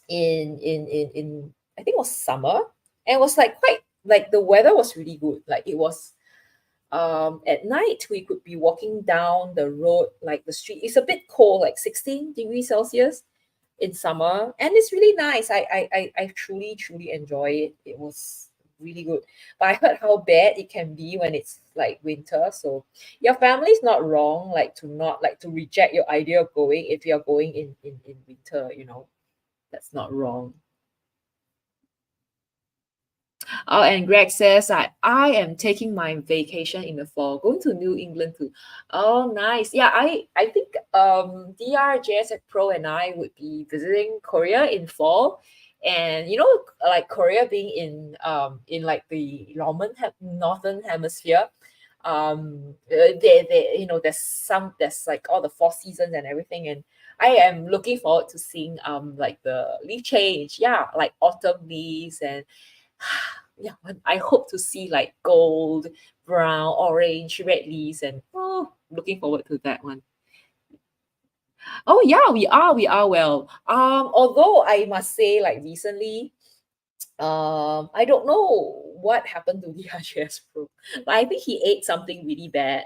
in I think it was summer, and it was like quite like the weather was really good. Like it was at night we could be walking down the road, like the street. It's a bit cold, like 16 degrees Celsius in summer, and it's really nice. I truly enjoy it. It was really good. But I heard how bad it can be when it's like winter. So your family's not wrong, like to not like to reject your idea of going if you're going in winter, that's not wrong. Oh, and Greg says I am taking my vacation in the fall, going to New England too. Oh, nice. Yeah, I think DRJS Pro and I would be visiting Korea in fall. And like Korea being in like the northern hemisphere, they there's like all the four seasons and everything, and I am looking forward to seeing like the leaf change, yeah, like autumn leaves, and yeah, I hope to see like gold, brown, orange, red leaves, and looking forward to that one. Oh yeah, we are well. Although I must say, like recently, I don't know what happened to the RGS Pro, but I think he ate something really bad.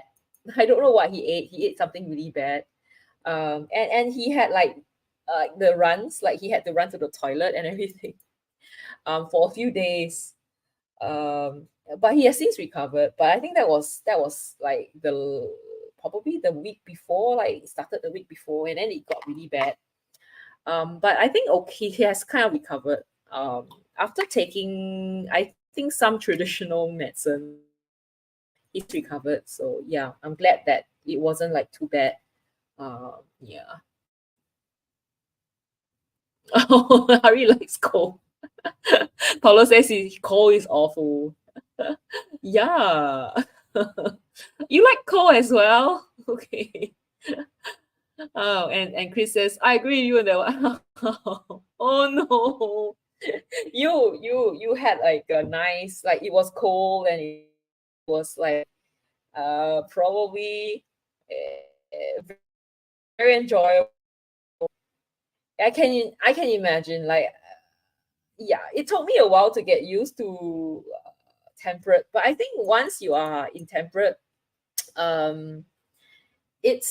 I don't know what he ate. He ate something really bad. And he had like the runs, like he had to run to the toilet and everything. For a few days. But he has since recovered. But I think that was like probably the week before, like it started the week before, and then it got really bad. But I think okay, he has kind of recovered. After taking, I think some traditional medicine, he's recovered. So yeah, I'm glad that it wasn't like too bad. Yeah. Oh, Harry likes cold. Paulo says cold is awful. Yeah. You like cold as well? Okay. Oh, and Chris says, I agree with you on that one. Oh no. You had like a nice, like it was cold and it was like probably very enjoyable. I can imagine, like, yeah, it took me a while to get used to temperate, but I think once you are in temperate, um it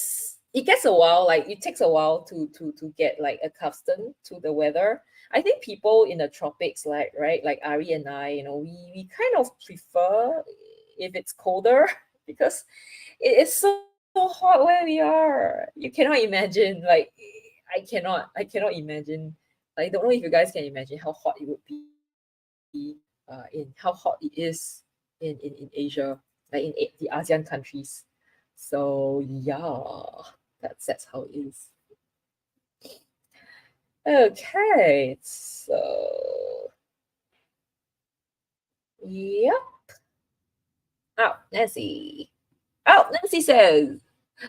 gets a while, like it takes a while to get like accustomed to the weather. I think people in the tropics, like, right, like Ari and I, we kind of prefer if it's colder because it is so hot where we are. You cannot imagine, like, I cannot imagine. I don't know if you guys can imagine how hot it would be, in how hot it is in Asia, like in the ASEAN countries. So yeah, that's how it is. Okay, so yeah. Oh, Nancy. Oh, Nancy says,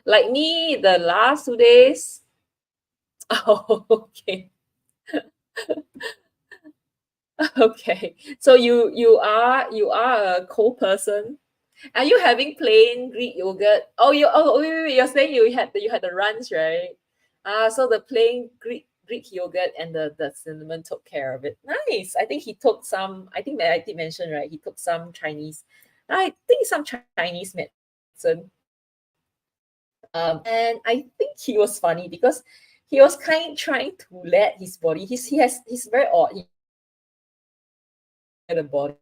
like me, the last 2 days. Oh, okay. Okay. So you are a cold person. Are you having plain Greek yogurt? Wait, you're saying you had the runs, right? So the plain Greek yogurt and the cinnamon took care of it. Nice. I think he took some. I think that I did mention, right. He took some Chinese. I think some Chinese medicine. And I think he was funny because he was kind trying to let his body. He's very odd. He had a body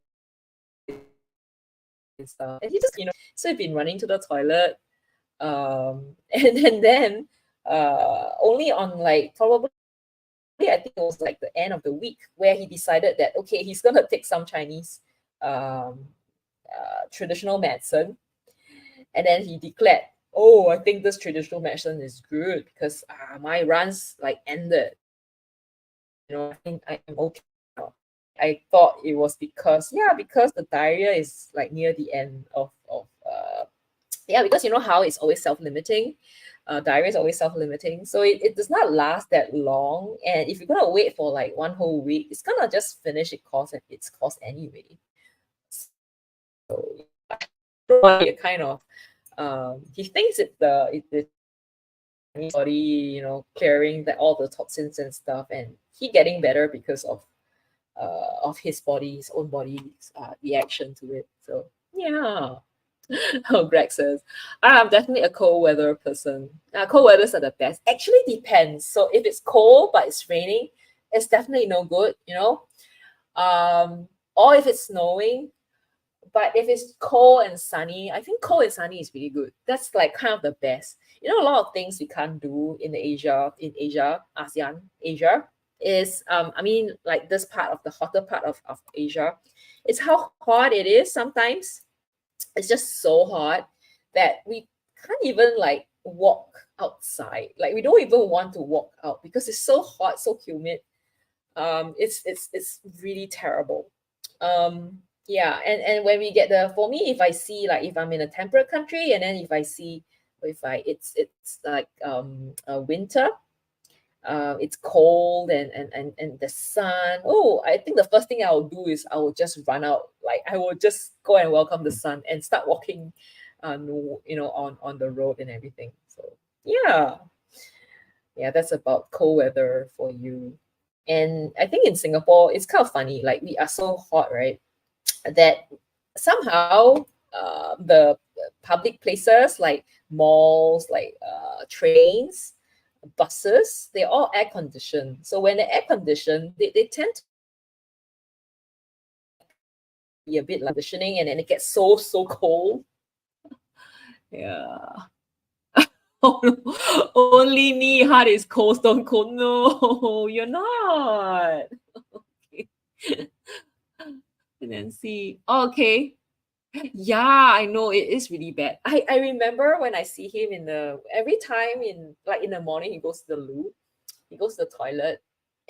and stuff, and he just so he'd been running to the toilet, and then only on, like, probably I think it was like the end of the week where he decided that okay, he's gonna take some Chinese um traditional medicine, and then he declared, oh, I think this traditional medicine is good because my runs like ended. I think I am okay now. I thought it was because the diarrhea is like near the end of yeah, because you know how it's always self-limiting. Diarrhea is always self-limiting, so it does not last that long, and if you're gonna wait for like 1 whole week, it's gonna just finish its course anyway. So it kind of he thinks it's the body, clearing all the toxins and stuff, and he getting better because of his own body's reaction to it. So yeah. Oh, Greg says, I'm definitely a cold weather person. Cold weathers are the best. Actually, depends. So if it's cold but it's raining, it's definitely no good. Or if it's snowing. But if it's cold and sunny, I think cold and sunny is really good. That's like kind of the best. A lot of things we can't do in Asia, ASEAN, Asia, is I mean, like this part of the hotter part of Asia, it's how hot it is sometimes. It's just so hot that we can't even like walk outside. Like we don't even want to walk out because it's so hot, so humid. It's really terrible. Yeah, and when we get for me, if I see, like, if I'm in a temperate country, and then if I it's like winter, it's cold, and the sun. Oh, I think the first thing I will do is I will just run out. Like I will just go and welcome the sun and start walking, on the road and everything. So yeah, yeah, that's about cold weather for you. And I think in Singapore, it's kind of funny. Like we are so hot, right? That somehow the public places like malls, like trains, buses, they're all air conditioned. So when they're air conditioned, they tend to be a bit like conditioning, and then it gets so cold. Yeah. Oh, no. Only knee heart is cold, stone cold. No, you're not. Okay. And then see. Okay. Yeah, I know it is really bad. I remember when I see him in the every time in like in the morning he goes to the loo, he goes to the toilet,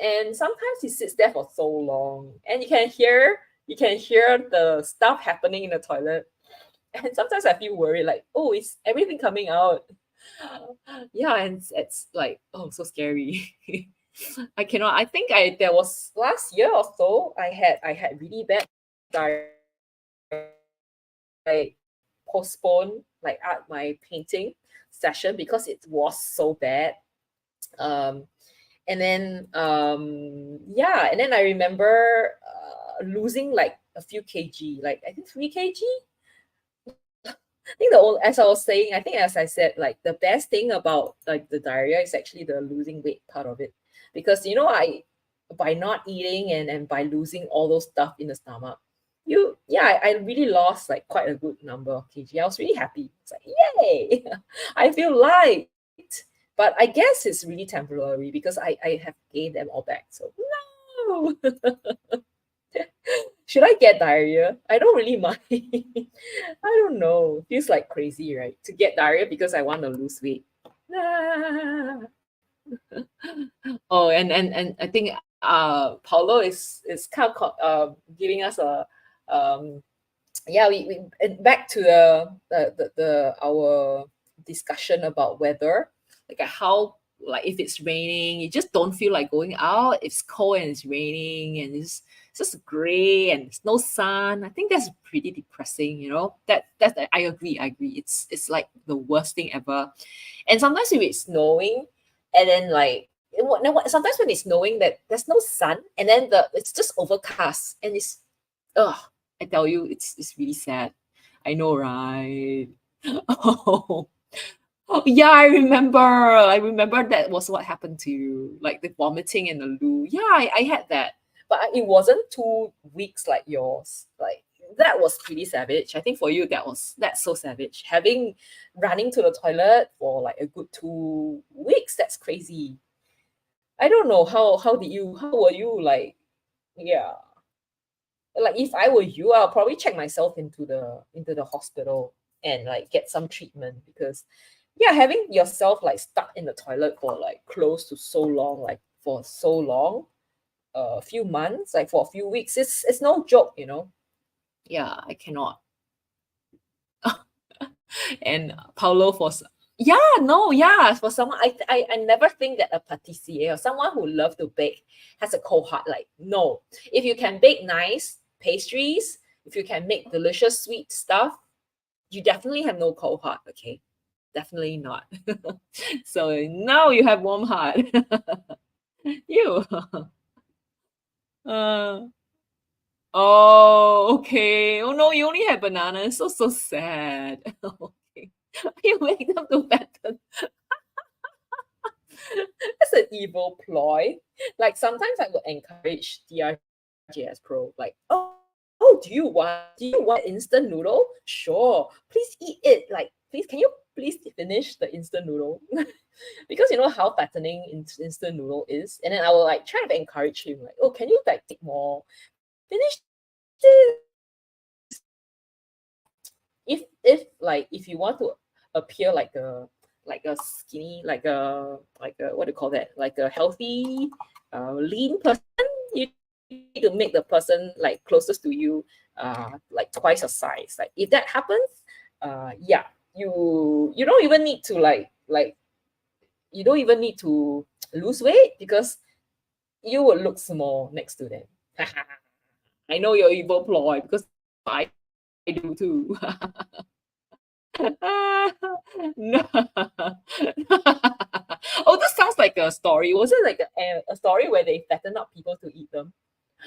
and sometimes he sits there for so long, and you can hear the stuff happening in the toilet, and sometimes I feel worried like, oh, is everything coming out? Yeah, and it's like, oh, so scary. I cannot. I think I there was last year or so I had really bad diarrhea. I postponed like art my painting session because it was so bad. Um, and then yeah, and then I remember losing like a few kg, like I think 3 kg. I think the old, as I was saying, I think as I said, like the best thing about like the diarrhea is actually the losing weight part of it, because I by not eating and by losing all those stuff in the stomach, I really lost like quite a good number of kg. I was really happy. It's like yay, I feel light, but I guess it's really temporary because I have gained them all back. So no. Should I get diarrhea? I don't really mind. I don't know. Feels like crazy, right? To get diarrhea because I want to lose weight. Ah. Oh, and I think Paulo is kind of giving us a um yeah, we and back to the our discussion about weather, like how, like if it's raining you just don't feel like going out. It's cold and it's raining and it's just gray and there's no sun. I think that's pretty depressing, that's I agree, it's like the worst thing ever. And sometimes if it's snowing, and then like sometimes when it's snowing that there's no sun, and then it's just overcast, and it's, ugh, I tell you, it's really sad. I know, right? Oh, oh yeah, I remember. I remember that was what happened to you, like the vomiting in the loo. Yeah, I had that, but it wasn't 2 weeks like yours. Like that was pretty savage. I think for you that's so savage. Having running to the toilet for like a good 2 weeks. That's crazy. I don't know how were you like? Yeah, like if I were you, I'll probably check myself into the hospital and like get some treatment, because yeah, having yourself like stuck in the toilet for like close to so long, like for so long, a few months, like for a few weeks, it's no joke. Yeah, I cannot. And Paulo yeah, no, yeah, for someone, I never think that a patissier or someone who love to bake has a cold heart. Like, no, if you can bake nice pastries, if you can make delicious sweet stuff, you definitely have no cold heart. Okay, definitely not. So now you have warm heart. You. uh, oh, okay. Oh no, you only have bananas. So sad. Okay. You make them to better. That's an evil ploy. Like sometimes I would encourage DRJS Pro, like, do you want instant noodle? Sure, please eat it. Like, please, can you please finish the instant noodle? Because you know how fattening instant noodle is. And then I will like try to encourage him, like, oh, can you like take more? Finish this. If you want to appear like a skinny, like a what do you call that, like a healthy lean person, you need to make the person like closest to you like twice your size. Like if that happens, yeah, you don't even need to like you don't even need to lose weight, because you will look small next to them. I know your evil ploy because I do too. No. Oh, this sounds like a story. Was it like a story where they fatten up people to eat them?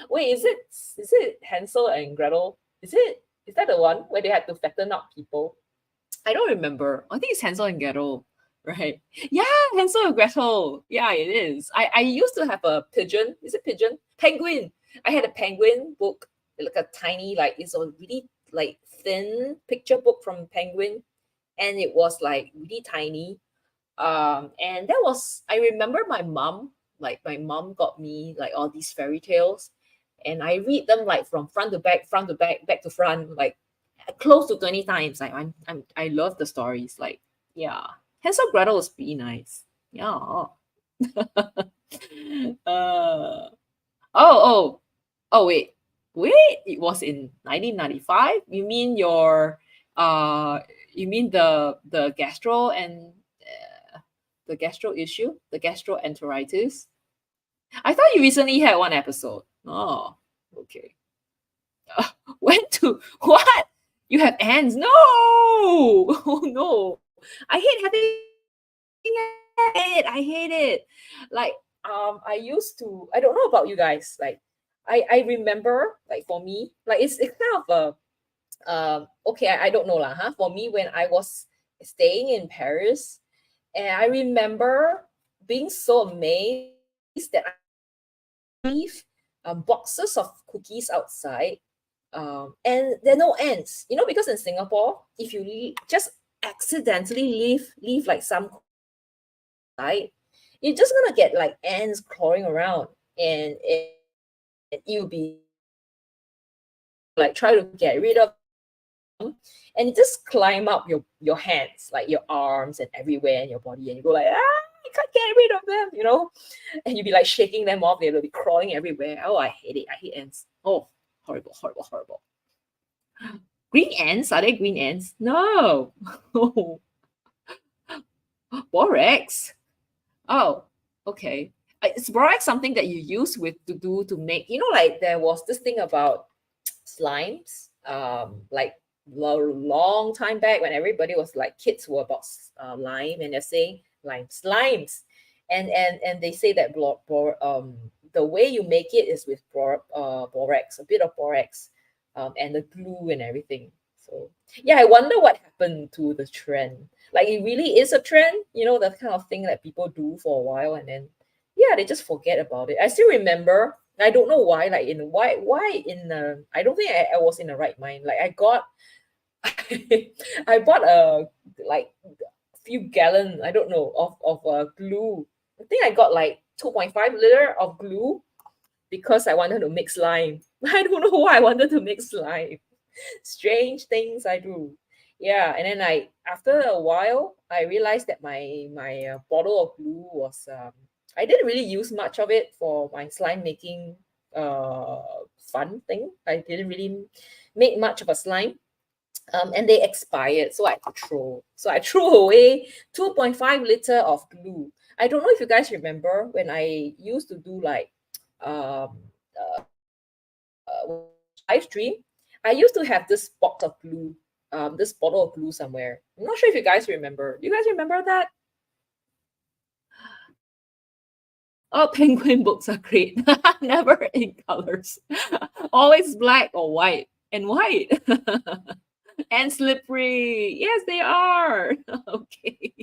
Wait, is it Hansel and Gretel? Is that the one where they had to fatten up people? I don't remember. I think it's Hansel and Gretel, right? Yeah, Hansel and Gretel. Yeah, it is. I used to have a pigeon. Is it pigeon? Penguin. I had a penguin book, like a tiny, like it's a really like thin picture book from Penguin, and it was like really tiny. And that was, I remember my mom, like my mom got me like all these fairy tales, and I read them like from front to back, back to front, like close to 20 times. Like I love the stories. Like, yeah. Hansel Gretel was pretty nice. Yeah. Oh, oh, oh, wait. It was in 1995? You mean the gastro and the gastro issue, the gastroenteritis? I thought you recently had one episode. Oh, okay. When to what? You have ants? No! Oh no. I hate having it. I hate it. Like I used to, I don't know about you guys. Like I remember, like for me, like it's kind of a okay, I don't know lah, huh? For me, when I was staying in Paris, and I remember being so amazed that I leave boxes of cookies outside, and there are no ants. You know, because in Singapore, if you just accidentally leave like some outside, you're just gonna get like ants crawling around, and you'll be like try to get rid of them, and it just climb up your hands, like your arms and everywhere in your body, and you go like, I can't get rid of them, you know, and you'll be like shaking them off. They'll be crawling everywhere. Oh, I hate it. I hate ants. Oh, horrible, horrible, horrible. Green ants? Are they green ants? No. Borax. Oh, okay. Is borax something that you use with to do to make, you know, like there was this thing about slimes, like long time back when everybody was like kids were about lime, and they're saying slimes, and they say that the way you make it is with borax, a bit of borax, and the glue and everything. So yeah, I wonder what happened to the trend. Like it really is a trend, you know, that kind of thing that people do for a while, and then yeah, they just forget about it. I still remember. I don't know why. Like in why in I don't think I was in the right mind. Like I got, I bought a like few gallon, I don't know, of glue. I think I got like 2.5 liter of glue because I wanted to make slime. I don't know why I wanted to make slime. Strange things I do. Yeah, and then I after a while I realized that my bottle of glue was I didn't really use much of it for my slime making uh fun thing. I didn't really make much of a slime. And they expired, so I had to throw. So I threw away 2.5 liter of glue. I don't know if you guys remember when I used to do like um live stream, I used to have this box of glue, this bottle of glue somewhere. I'm not sure if you guys remember. You guys remember that? Oh, penguin books are great. Never in colors. Always black or white. And white. And slippery. Yes, they are. Okay.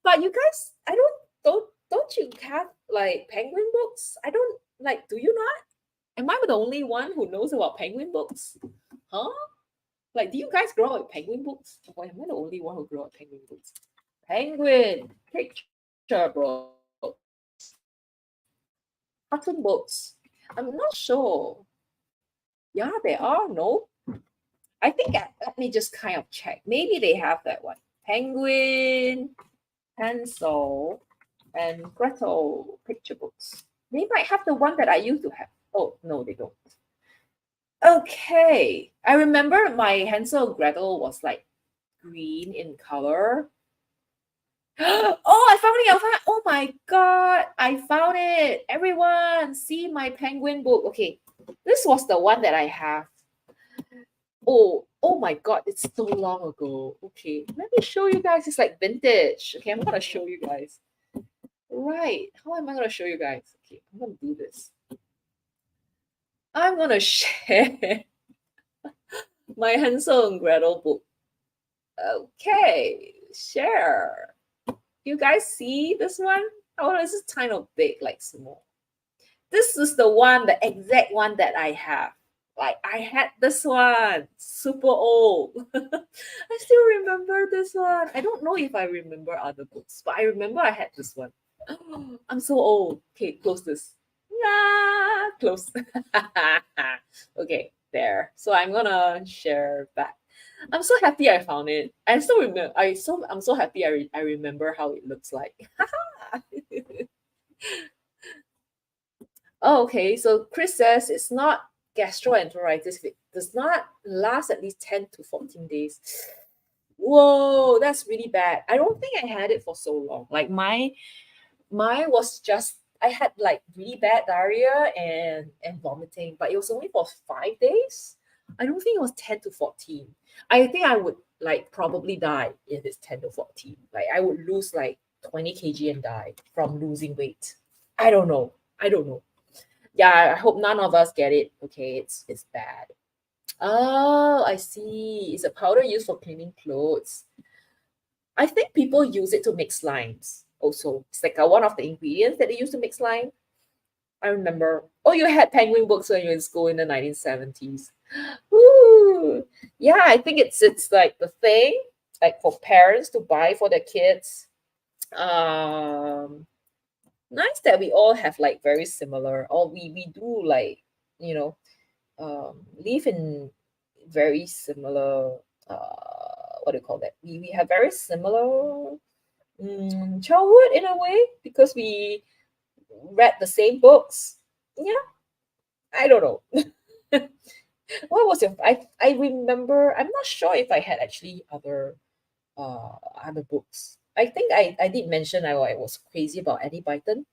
But you guys, I don't you have like penguin books? I don't like, do you not? Am I the only one who knows about penguin books? Huh? Like, do you guys grow up with penguin books? Or am I the only one who grew up with penguin books? Penguin picture books. Cartoon books. I'm not sure. Yeah, they are. No, I think let me just kind of check. Maybe they have that one. Penguin, Hansel, and Gretel picture books. They might have the one that I used to have. Oh no, they don't. Okay, I remember my Hansel and Gretel was like green in color. Oh, I found it! I found it. Oh my god, I found it! Everyone, see my penguin book. Okay, this was the one that I have. Oh my god, it's so long ago. Okay, let me show you guys. It's like vintage. Okay, I'm gonna show you guys. Right, how am I gonna show you guys? Okay, I'm gonna do this. I'm gonna share my Hansel and Gretel book. Okay, share. You guys see this one? Oh, this is kind of big, like small. This is the one, the exact one that I have. Like I had this one, super old. I still remember this one. I don't know if I remember other books, but I remember I had this one. I'm so old. Okay, close this. Yeah, close. Okay, there. So I'm gonna share back. I'm so happy I found it. I still remember. I'm so happy I remember how it looks like. Oh, okay. So Chris says it's not gastroenteritis if it does not last at least 10 to 14 days. Whoa, that's really bad. I don't think I had it for so long. Like mine was just I had like really bad diarrhea and vomiting, but it was only for 5 days. I don't think it was 10 to 14. I think I would like probably die if it's 10 to 14. Like I would lose like 20 kg and die from losing weight. I don't know. I don't know. Yeah, I hope none of us get it. Okay, it's bad. Oh, I see. It's a powder used for cleaning clothes. I think people use it to make slimes also. It's like one of the ingredients that they use to make slime. I remember. Oh, you had penguin books when you were in school in the 1970s. Woo! Yeah, I think it's like the thing like for parents to buy for their kids. Um, Nice that we all have like very similar, or we do like you know live in very similar what do you call that, we have very similar childhood in a way because we read the same books. Yeah, I don't know. What was your I remember, I'm not sure if I had actually other books. I think I did mention I was crazy about Eddie Byton.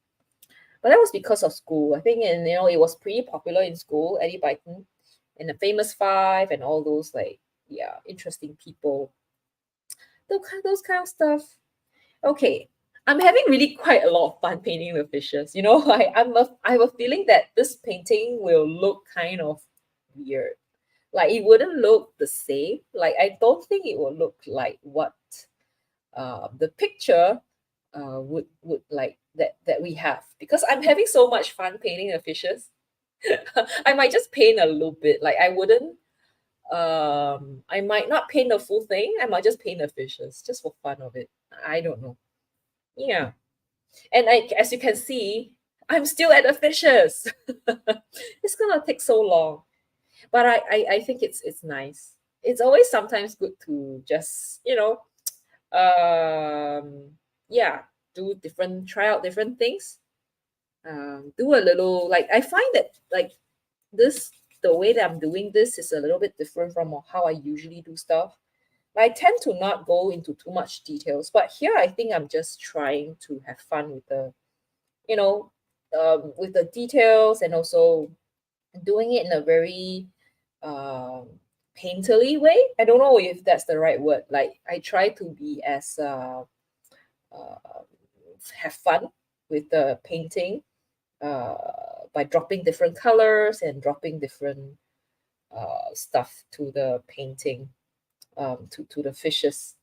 But that was because of school. I think, and it was pretty popular in school, Eddie Byton and the Famous Five and all those like yeah, interesting people. Those kind of stuff. Okay. I'm having really quite a lot of fun painting the fishes. I have a feeling that this painting will look kind of weird. Like it wouldn't look the same. Like I don't think it will look like what the picture would like that we have, because I'm having so much fun painting the fishes. I might just paint a little bit. Like I wouldn't I might not paint the full thing. I might just paint the fishes just for fun of it. I don't know. Yeah. And as you can see, I'm still at the fishes. It's gonna take so long. But I think it's nice. It's always sometimes good to just, yeah, try out different things. Do a little, like I find that like this the way that I'm doing this is a little bit different from how I usually do stuff. I tend to not go into too much details, but here I think I'm just trying to have fun with you know, with the details, and also doing it in a very um, painterly way. I don't know if that's the right word. Like I try to be as uh, have fun with the painting uh, by dropping different colors and dropping different stuff to the painting, to the fishes.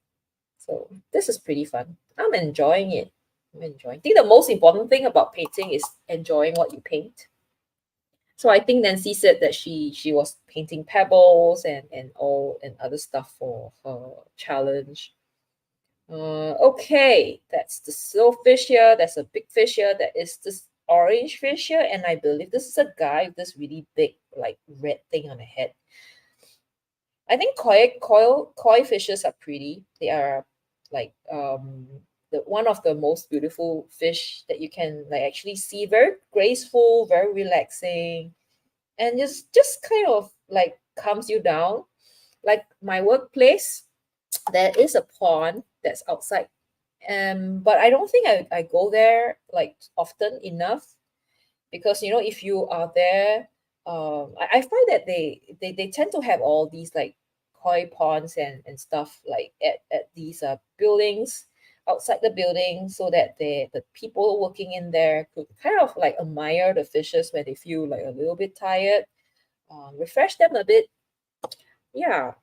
So this is pretty fun. I'm enjoying it. I'm enjoying. I think the most important thing about painting is enjoying what you paint. So I think Nancy said that she was painting pebbles and other stuff for her challenge. Okay, that's the slow fish here. There's a big fish here. That is this orange fish here, and I believe this is a guy with this really big like red thing on the head. I think koi fishes are pretty. They are like the one of the most beautiful fish that you can like actually see. Very graceful, very relaxing, and just kind of like calms you down. Like my workplace, there is a pond that's outside, but I don't think I go there like often enough, because if you are there, I find that they tend to have all these like koi ponds and stuff like at these buildings outside the building, so that the people working in there could kind of like admire the fishes when they feel like a little bit tired, refresh them a bit. Yeah,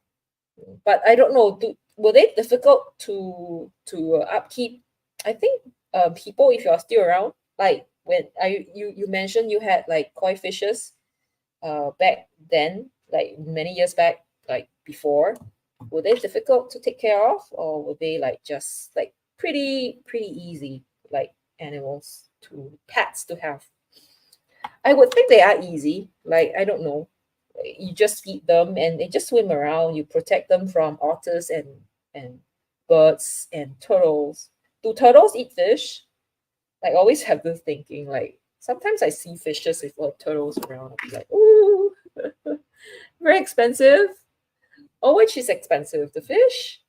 but I don't know. Were they difficult to upkeep? I think people, if you're still around, like when you mentioned you had like koi fishes, back then, like many years back, like before? Were they difficult to take care of, or were they like just like pretty easy, like animals to pets to have? I would think they are easy. Like, I don't know. You just feed them and they just swim around. You protect them from otters and birds and turtles. Do turtles eat fish? Like, I always have this thinking. Like, sometimes I see fishes with turtles around. I'll be like, ooh, very expensive. Oh, which is expensive? The fish?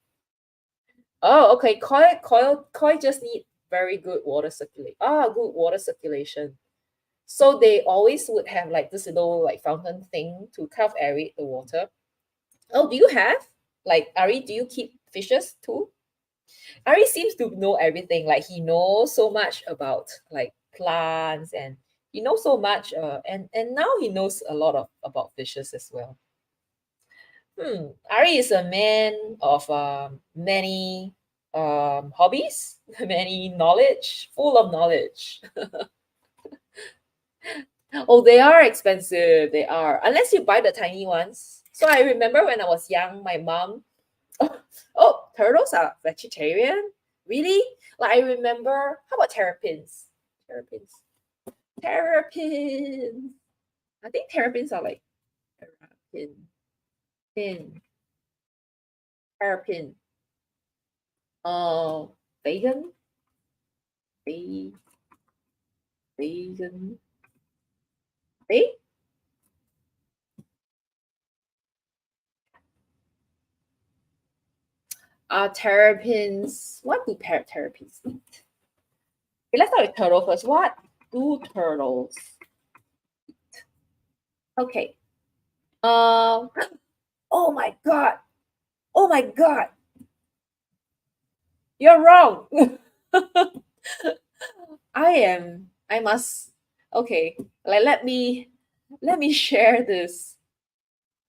Oh, okay. Koi just need very good water circulation. Good water circulation. So they always would have like this little like fountain thing to kind of aerate the water. Oh, do you have? Like, Ari, do you keep fishes too? Ari seems to know everything. Like, he knows so much about like plants, and he knows so much and now he knows a lot of about fishes as well. Ari is a man of many hobbies, many knowledge, full of knowledge. Oh, they are expensive. They are. Unless you buy the tiny ones. So I remember when I was young, my mom, oh, turtles are vegetarian? Really? Like, I remember, how about terrapins? Terrapins. Terrapins. I think terrapins are like terrapin. Pin. Terrapin. Oh, vegan? Ve- Vegan. Ve- Terrapins. What do terrapins eat? Okay, let's start with turtle first. What do turtles? Okay. Um. Oh my god. Oh my god. You're wrong. I am. I must. Okay. Like, let me share this.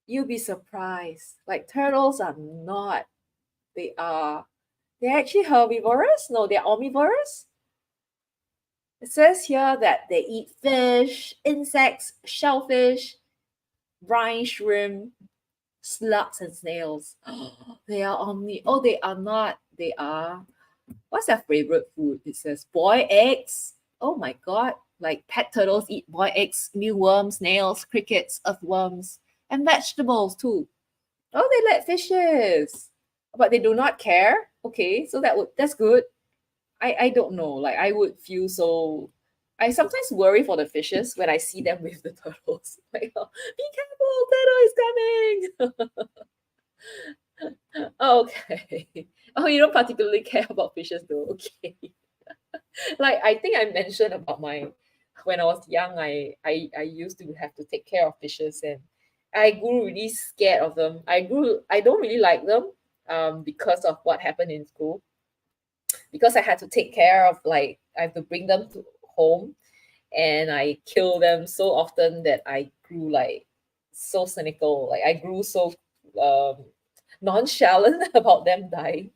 You'll be surprised. Like, turtles are not. They are. They're actually herbivorous. No, they're omnivorous. It says here that they eat fish, insects, shellfish, brine shrimp, slugs, and snails. They are omni. Oh, they are not. They are. What's their favorite food? It says boiled eggs. Oh my god. Like, pet turtles eat boiled eggs, mealworms, snails, crickets, earthworms, and vegetables too. Oh, they like fishes. But they do not care. Okay, so that's good. I don't know. Like, I would feel so. I sometimes worry for the fishes when I see them with the turtles. Like, oh, be careful, turtle is coming. Okay. Oh, you don't particularly care about fishes though. Okay. Like, I think I mentioned about my when I was young, I used to have to take care of fishes, and I grew really scared of them. I don't really like them because of what happened in school, because I had to take care of, like, I have to bring them to home, and I kill them so often that I grew like so cynical. Like, I grew so um nonchalant about them dying,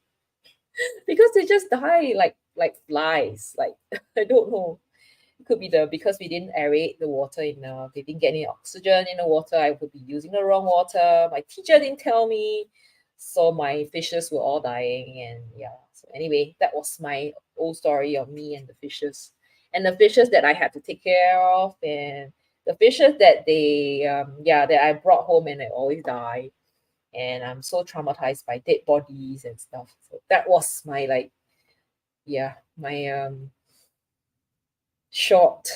because they just die like flies. Like, I don't know. It could be because we didn't aerate the water enough. They didn't get any oxygen in the water. I would be using the wrong water. My teacher didn't tell me. So my fishes were all dying. And yeah. So anyway, that was my old story of me and the fishes. And the fishes that I had to take care of, and the fishes that that I brought home and they always die. And I'm so traumatized by dead bodies and stuff. So that was my, like, my short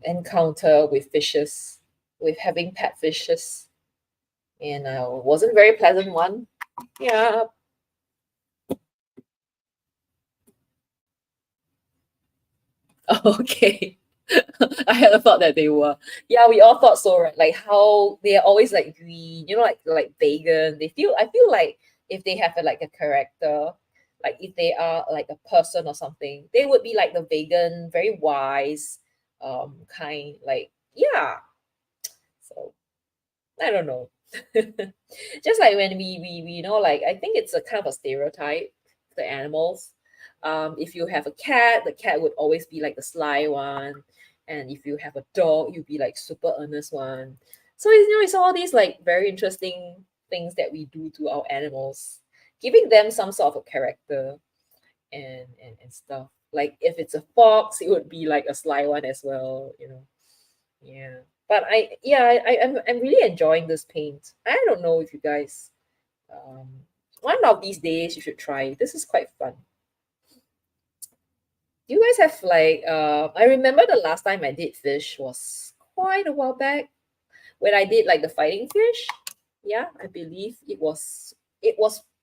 encounter with fishes, with having pet fishes, and wasn't very pleasant one. Yeah. Okay. I had thought that they were. Yeah, we all thought so, right? Like, how they are always like green, like vegan. I feel like if they have like a character, like if they are like a person or something, they would be like the vegan, very wise, kind. Like, yeah. So I don't know. Just like when we like, I think it's a kind of a stereotype, the animals. If you have a cat, the cat would always be like the sly one. And if you have a dog, you'll be like super earnest one. So it's all these like very interesting things that we do to our animals, giving them some sort of a character and stuff. Like if it's a fox, it would be like a sly one as well, you know. Yeah. But I'm really enjoying this paint. I don't know if you guys um one of these days you should try it. This is quite fun. Do you guys have like I remember the last time I did fish was quite a while back when I did like the fighting fish. Yeah, I believe it was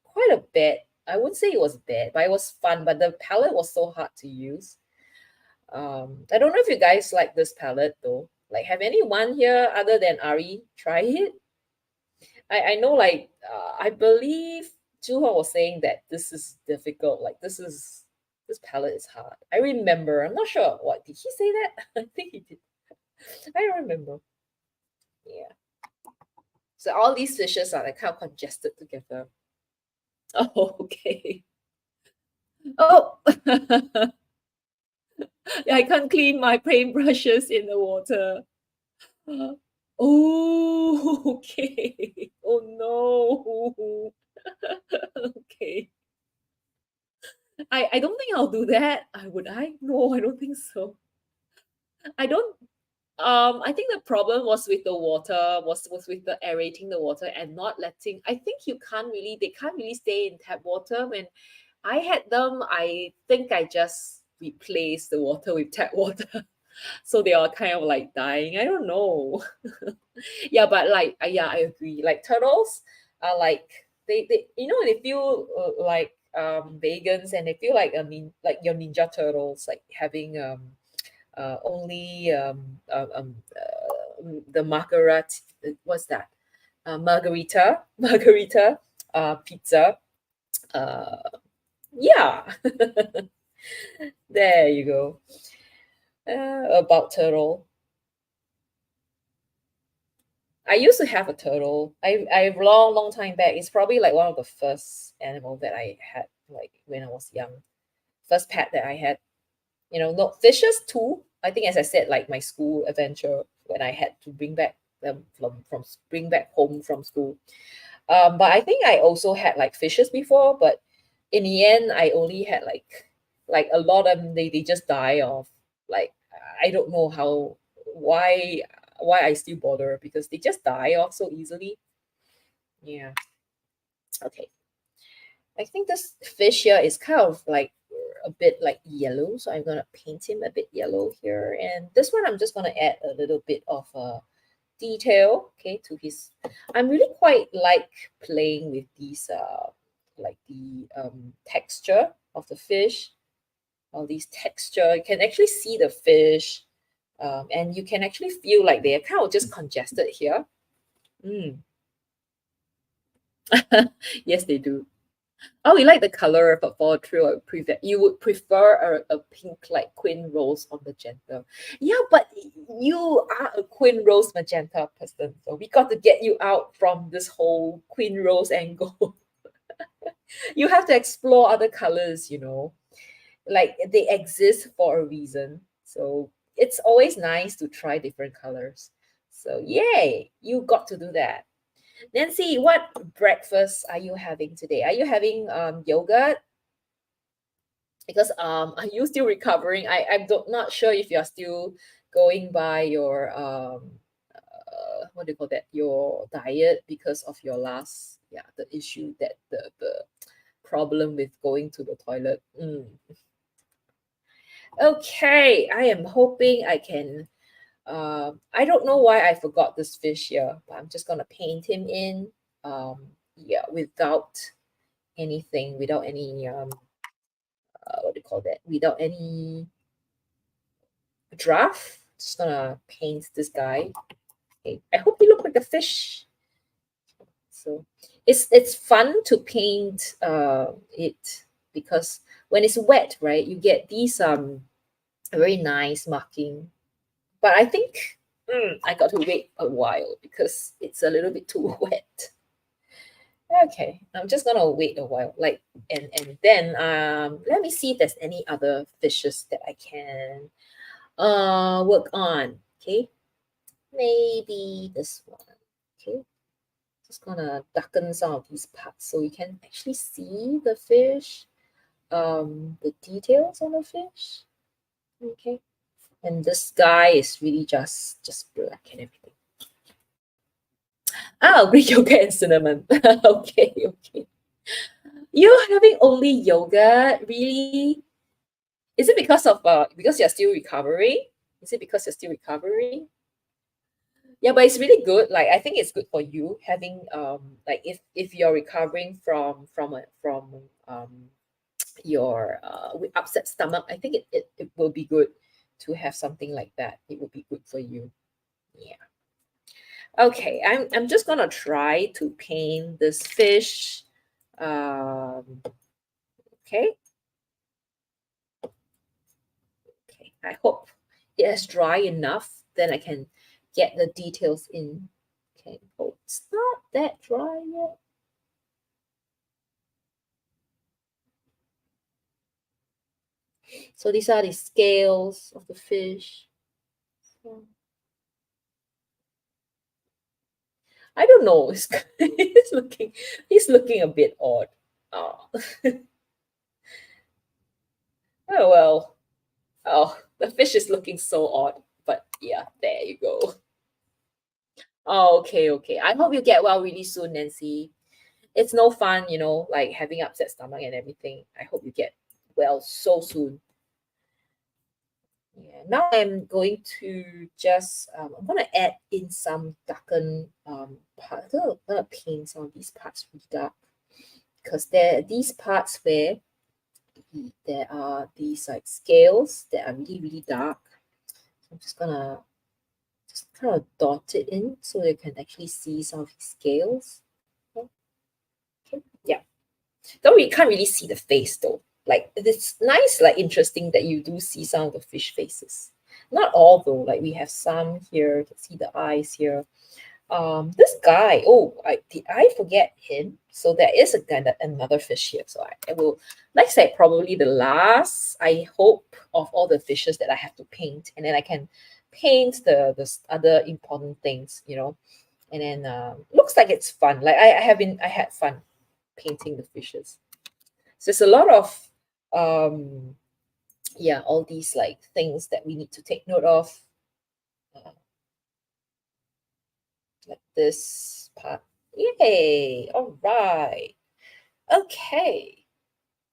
quite a bad. I wouldn't say it was bad, but it was fun. But the palette was so hard to use. I don't know if you guys like this palette though. Like, have anyone here other than Ari try it? I know like I believe Juho was saying that this is difficult. Like this palette is hard. I remember. I'm not sure. What did he say that? I think he did. I don't remember. Yeah. So all these fishes are like kind of congested together. Oh, okay. Oh, I can't clean my paintbrushes in the water. Oh, okay. Oh no. Okay. I don't think I'll do that. I would I? No, I don't think so. I don't I think the problem was with the water, was with the aerating the water and not letting I think they can't really stay in tap water. When I had them, I think I just replaced the water with tap water. So they are kind of like dying. I don't know. Yeah, but like yeah, I agree. Like turtles are like they they feel like vegans, and they feel like like your ninja turtles, like having only the margaret what's that margarita pizza. uh yeah. There you go. About turtle, I used to have a turtle. I long time back. It's probably like one of the first animal that I had, like when I was young. First pet that I had. Not fishes too. I think, as I said, like my school adventure when I had to bring back them from bring back home from school. But I think I also had like fishes before, but in the end, I only had like a lot of them. They just die off. Like I don't know why I still bother, because they just die off so easily. Yeah. Okay. I think this fish here is kind of like a bit like yellow, so I'm gonna paint him a bit yellow here. And this one, I'm just gonna add a little bit of a detail, okay, to his. I'm really quite like playing with these, like the texture of the fish. All these texture, you can actually see the fish, and you can actually feel like they are kind of just congested here. Mm. Yes, they do. Oh, you like the color, but for true, you would prefer a pink like Queen Rose or magenta. Yeah, but you are a Queen Rose magenta person, so we got to get you out from this whole Queen Rose angle. You have to explore other colors. Like they exist for a reason. So it's always nice to try different colors. So yay, you got to do that. Nancy, what breakfast are you having today? Are you having yogurt? Because are you still recovering? Not sure if you're still going by your what do you call that? Your diet, because of your last, yeah, the issue, that the problem with going to the toilet. Okay, I am hoping I can. I don't know why I forgot this fish here, but I'm just gonna paint him in. Yeah, without anything, without any what do you call that? Without any draft. Just gonna paint this guy. Okay. I hope he look like a fish. So it's fun to paint it, because when it's wet, right, you get these very nice marking. But I think I got to wait a while because it's a little bit too wet. Okay, I'm just gonna wait a while, like, and then let me see if there's any other fishes that I can work on. Okay, maybe this one. Okay, just gonna darken some of these parts so you can actually see the fish, the details on the fish. Okay, and this guy is really just black and everything. Ah, Greek yogurt and cinnamon. Okay, okay. You're having only yogurt, really? Is it because you're still recovering? Is it because you're still recovering? Yeah, but it's really good. Like I think it's good for you having like if you're recovering from your with upset stomach, I think it will be good to have something like that. It will be good for you. Yeah. Okay, I'm just gonna try to paint this fish. Okay. Okay. I hope it is dry enough, then I can get the details in. Okay. Oh, it's not that dry yet. So these are the scales of the fish. So, I don't know. He's looking a bit odd. Oh, oh well. Oh, the fish is looking so odd. But yeah, there you go. Oh, okay, okay. I hope you get well really soon, Nancy. It's no fun, like having upset stomach and everything. I hope you get well so soon. Yeah. Now I'm going to just I'm gonna add in some darken parts. I'm gonna paint some of these parts really dark because there are these parts where there are these like scales that are really really dark. So I'm just gonna just kind of dot it in so you can actually see some of these scales. Okay. Yeah. Though we can't really see the face though. Like it's nice, like interesting that you do see some of the fish faces. Not all though. Like we have some here. You can see the eyes here. This guy. Oh, I forget him. So there is a guy that another fish here. So I will, like I said, probably the last. I hope of all the fishes that I have to paint, and then I can paint the other important things. And then looks like it's fun. Like I had fun painting the fishes. So it's a lot of yeah, all these like things that we need to take note of. Uh, like this part. Yay! All right. Okay.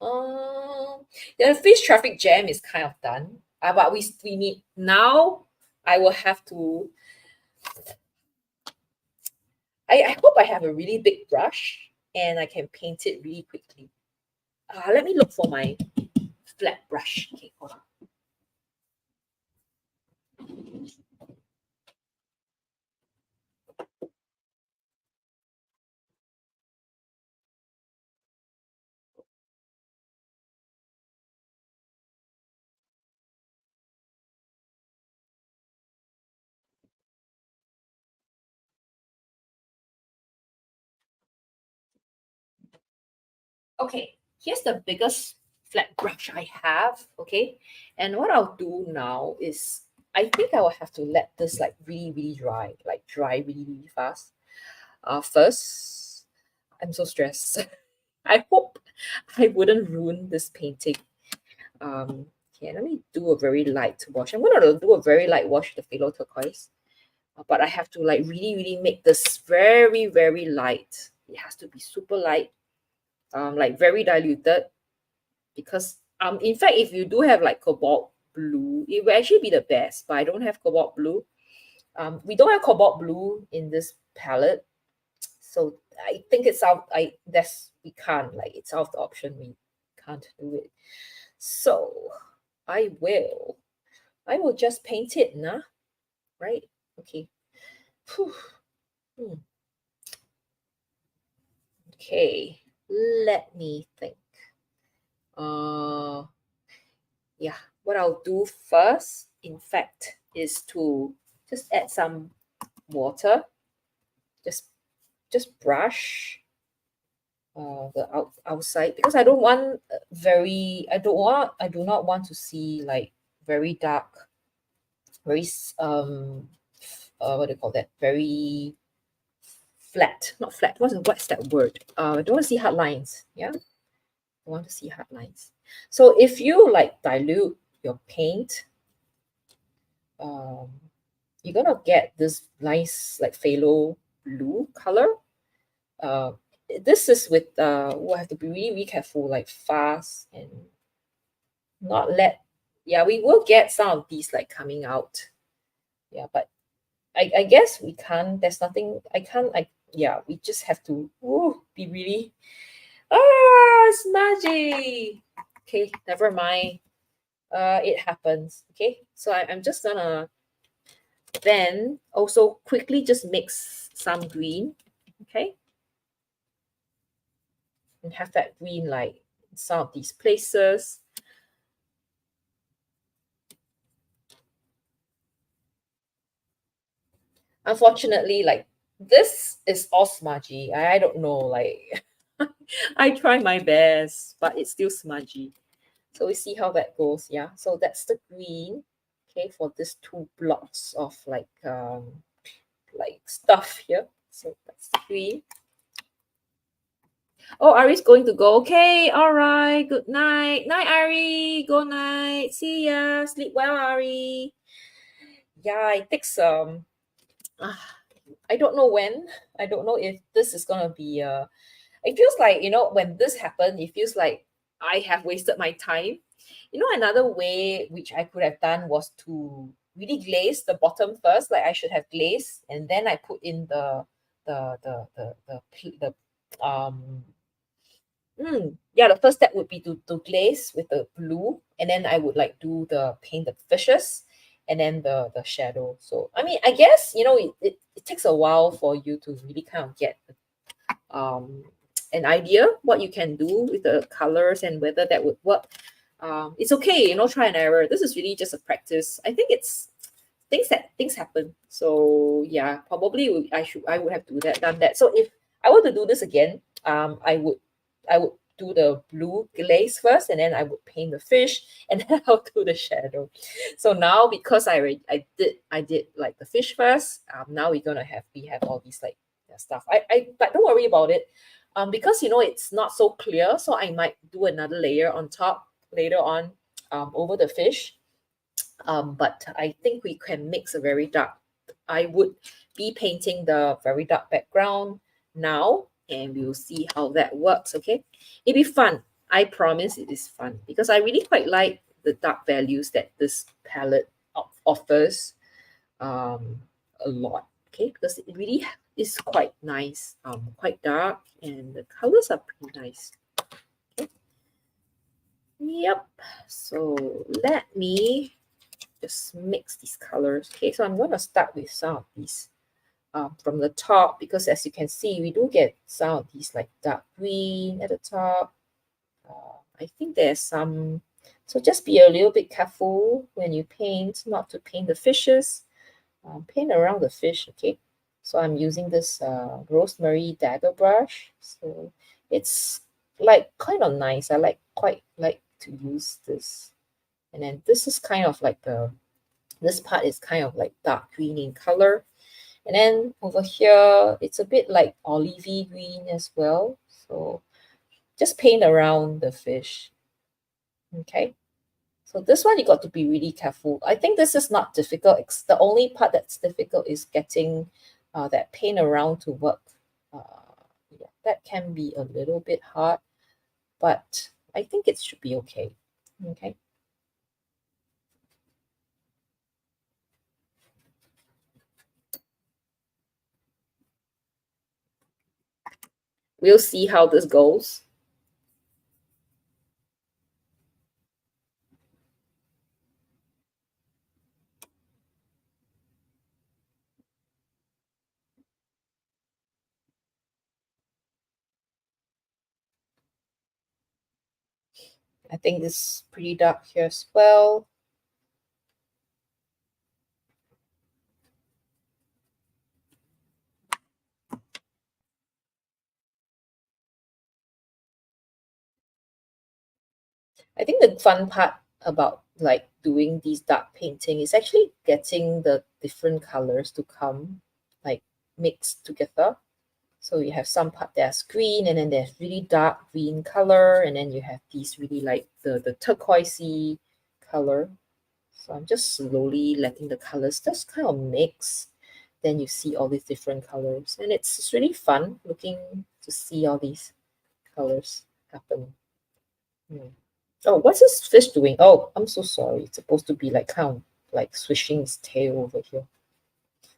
The fish traffic jam is kind of done. But we need now. I will have to. I hope I have a really big brush and I can paint it really quickly. Let me look for my flat brush. Okay, hold on. Okay, here's the biggest flat brush I have, okay? And what I'll do now is, I think I will have to let this like really, really dry, like dry really, really fast. First, I'm so stressed. I hope I wouldn't ruin this painting. Okay, let me do a very light wash. I'm gonna do a very light wash with the Phthalo turquoise. But I have to like really, really make this very, very light. It has to be super light, like very diluted because in fact if you do have like cobalt blue it will actually be the best, but I don't have cobalt blue. We don't have cobalt blue in this palette, so I think it's out. We can't, like, it's out of the option. We can't do it, so I will just paint it now, right? Okay. Whew. Hmm. Okay, let me think. uh yeah, what I'll do first, in fact, is to just add some water. Just brush the outside because I don't want I do not want to see like very dark very what do you call that? Very flat, not flat. What's that word? I don't want to see hard lines. Yeah, I want to see hard lines. So if you like dilute your paint, um, you're gonna get this nice like phthalo blue color. Uh, this is with we'll have to be really, really careful, like fast and not let. Yeah, we will get some of these like coming out. Yeah, but I guess we can't. There's nothing. I can't. Yeah, we just have to be really smudgy. Okay, never mind. It happens. Okay, so I'm just gonna then also quickly just mix some green. Okay, and have that green like in some of these places. Unfortunately, like this is all smudgy. I don't know, like I try my best, but it's still smudgy. So we see how that goes. Yeah. So that's the green. Okay, for these two blocks of like stuff here. So that's the green. Oh, Ari's going to go. Okay, all right. Good night. Night, Ari. Go night. See ya. Sleep well, Ari. Yeah, it takes I don't know when. I don't know if this is gonna be it feels like, when this happened, it feels like I have wasted my time. Another way which I could have done was to really glaze the bottom first. Like I should have glazed and then I put in the yeah, the first step would be to glaze with the blue, and then I would like do the paint the fishes and then the shadow. So I mean, I guess it takes a while for you to really kind of get um an idea what you can do with the colors and whether that would work. It's okay, try and error. This is really just a practice. I think it's things happen. So yeah, probably I would have done that. So if I were to do this again, I would do the blue glaze first, and then I would paint the fish, and then I'll do the shadow. So now because I did like the fish first, now we have all these like stuff. But don't worry about it, because it's not so clear. So I might do another layer on top later on, over the fish. But I think we can mix a very dark. I would be painting the very dark background now, and we'll see how that works. Okay, it'll be fun. I promise it is fun because I really quite like the dark values that this palette offers a lot. Okay, because it really is quite nice, quite dark, and the colors are pretty nice. Okay. Yep. So let me just mix these colors. Okay, so I'm going to start with some of these from the top, because as you can see, we do get some of these like dark green at the top. I think there's some, so just be a little bit careful when you paint, not to paint the fishes. Paint around the fish, okay? So I'm using this rosemary dagger brush. So it's like kind of nice. I quite like to use this. And then this is kind of like this part is kind of like dark green in color. And then over here, it's a bit like olivey green as well. So just paint around the fish. Okay. So this one you got to be really careful. I think this is not difficult. The only part that's difficult is getting that paint around to work. Uh, yeah, that can be a little bit hard, but I think it should be okay. Okay. We'll see how this goes. I think this is pretty dark here as well. I think the fun part about like doing these dark painting is actually getting the different colors to come like mixed together. So you have some part that's green, and then there's really dark green color, and then you have these really like the turquoisey color. So I'm just slowly letting the colors just kind of mix. Then you see all these different colors, and it's really fun looking to see all these colors happen. Hmm. Oh, what's this fish doing? Oh, I'm so sorry. It's supposed to be like kind of like swishing its tail over here.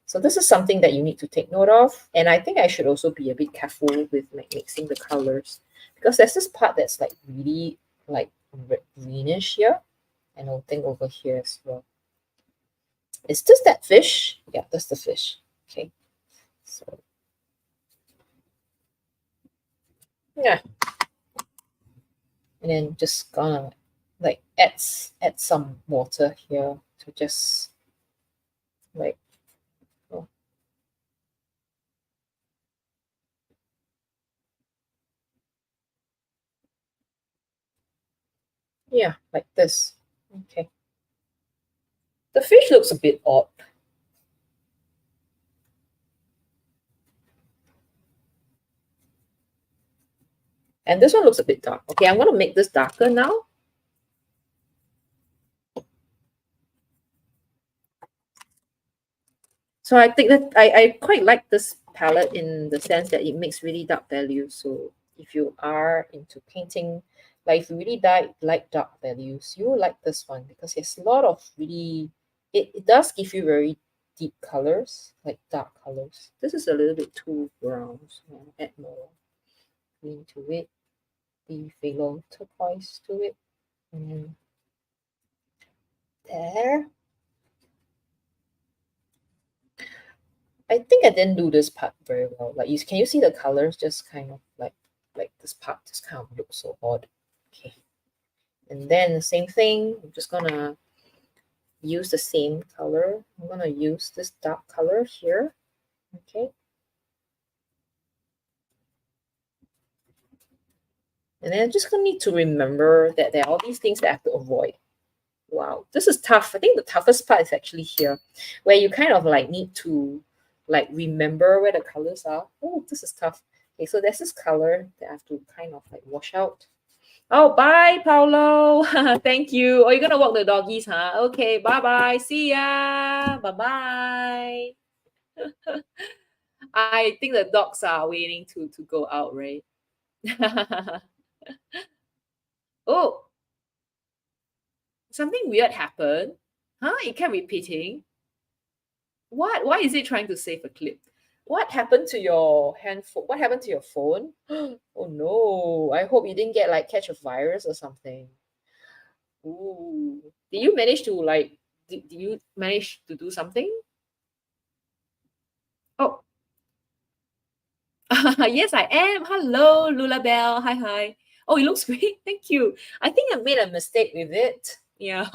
So this is something that you need to take note of. And I think I should also be a bit careful with like mixing the colors, because there's this part that's like really like greenish here, and I'll think over here as well. Is this that fish? Yeah, that's the fish. Okay. So yeah. And then just gonna like add some water here to just like, oh, yeah, like this. Okay. The fish looks a bit odd. And this one looks a bit dark. Okay, I'm gonna make this darker now. So I think that I quite like this palette in the sense that it makes really dark values. So if you are into painting, like if you really like dark values, you will like this one because there's a lot of really, it does give you very deep colors, like dark colors. This is a little bit too brown, so I'll add more green to it, the phthalo turquoise to it, and then there. I think I didn't do this part very well. Like, can you see the colors just kind of like this part just kind of looks so odd. Okay, and then the same thing. I'm just gonna use the same color. I'm gonna use this dark color here. Okay, and then I'm just gonna need to remember that there are all these things that I have to avoid. Wow, this is tough. I think the toughest part is actually here, where you kind of like need to like remember where the colors are. Oh, this is tough. Okay, so there's this color that I have to kind of like wash out. Oh, bye, Paulo. Thank you. Oh, you're gonna walk the doggies, huh? Okay, bye-bye. See ya. Bye-bye. I think the dogs are waiting to go out, right? Oh, something weird happened. Huh? It kept repeating. What? Why is it trying to save a clip? What happened to your handphone? What happened to your phone? Oh no. I hope you didn't get like catch a virus or something. Ooh. Did you manage to like did you manage to do something? Oh, yes, I am. Hello, Lulabelle. Hi, hi. Oh, it looks great. Thank you. I think I made a mistake with it. Yeah.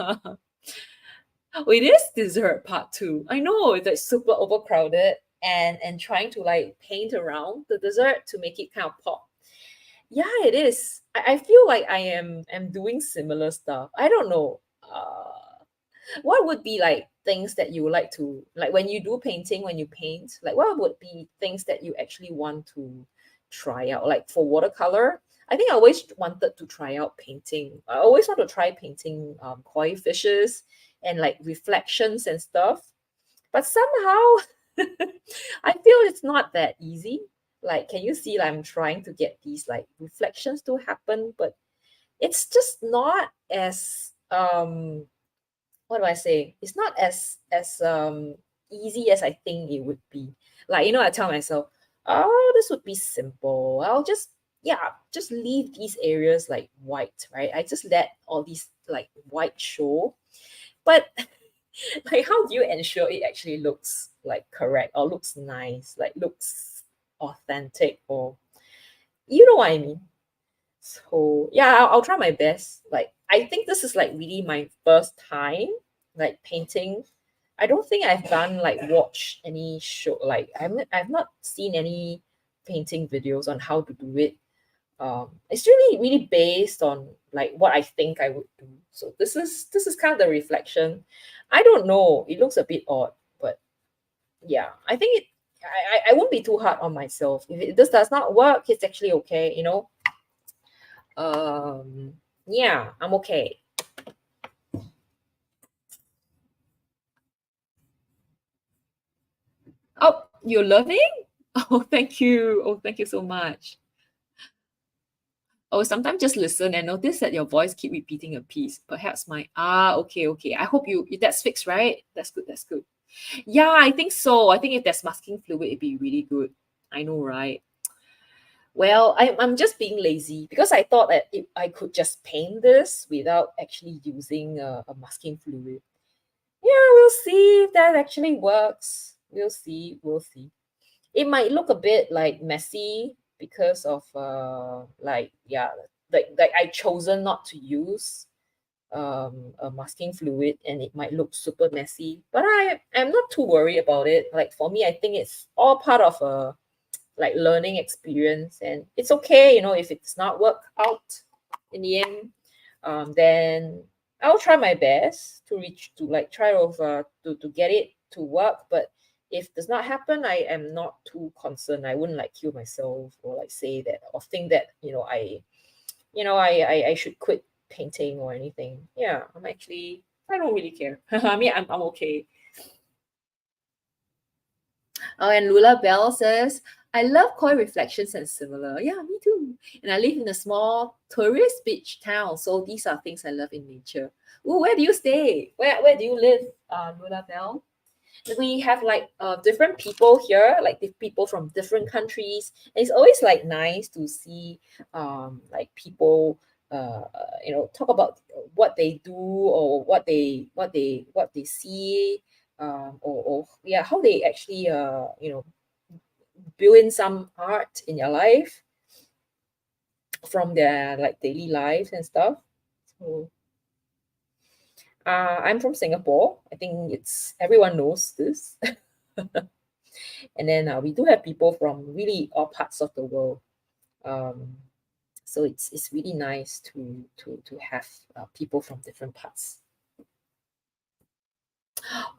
Oh, it is dessert part two. I know it's like super overcrowded and trying to like paint around the dessert to make it kind of pop. Yeah, it is. I feel like I am doing similar stuff. I don't know. What would be like things that you would like to like when you do painting, when you paint, like what would be things that you actually want to try out? Like for watercolor, I think I always wanted to try out painting. I always want to try painting koi fishes and like reflections and stuff. But somehow I feel it's not that easy. Like, can you see like, I'm trying to get these like reflections to happen, but it's just not as what do I say? It's not as easy as I think it would be. Like, I tell myself, oh, this would be simple. I'll just just leave these areas like white, right? I just let all these like white show. But like how do you ensure it actually looks like correct or looks nice, like looks authentic, or you know what I mean? So yeah, I'll try my best. Like I think this is like really my first time like painting. I don't think I've done like watch any show, like I've not seen any painting videos on how to do it. It's really based on like what I think I would do. So this is kind of the reflection. I don't know. It looks a bit odd, but yeah, I think I won't be too hard on myself. If this does not work, it's actually okay, you know. Um, yeah, I'm okay. Oh, you're loving? Oh, thank you. Oh, thank you so much. Oh, sometimes just listen and notice that your voice keep repeating a piece. Perhaps my okay, okay. I hope that's fixed, right? That's good. That's good. Yeah, I think so. I think if there's masking fluid, it'd be really good. I know, right? Well, I'm just being lazy because I thought that I could just paint this without actually using a masking fluid. Yeah, we'll see if that actually works. We'll see. We'll see. It might look a bit like messy because of like yeah, like I chosen not to use a masking fluid and it might look super messy, but I'm not too worried about it. Like for me, I think it's all part of a like learning experience, and it's okay, you know, if it does not work out in the end. Then I'll try my best to reach to like try over to get it to work. But if does not happen, I am not too concerned. I wouldn't like kill myself or like say that or think that I should quit painting or anything. Yeah, I don't really care. I mean, I'm okay. Oh, and Lula Bell says, I love koi reflections and similar. Yeah, me too. And I live in a small tourist beach town, so these are things I love in nature. Ooh, where do you stay? Where do you live, Lula Bell? We have like different people here, like the people from different countries. And it's always like nice to see like people talk about what they do or what they see or yeah, how they actually build in some art in their life from their like daily lives and stuff. So I'm from Singapore. I think it's everyone knows this. And then we do have people from really all parts of the world. Um, so it's really nice to have people from different parts.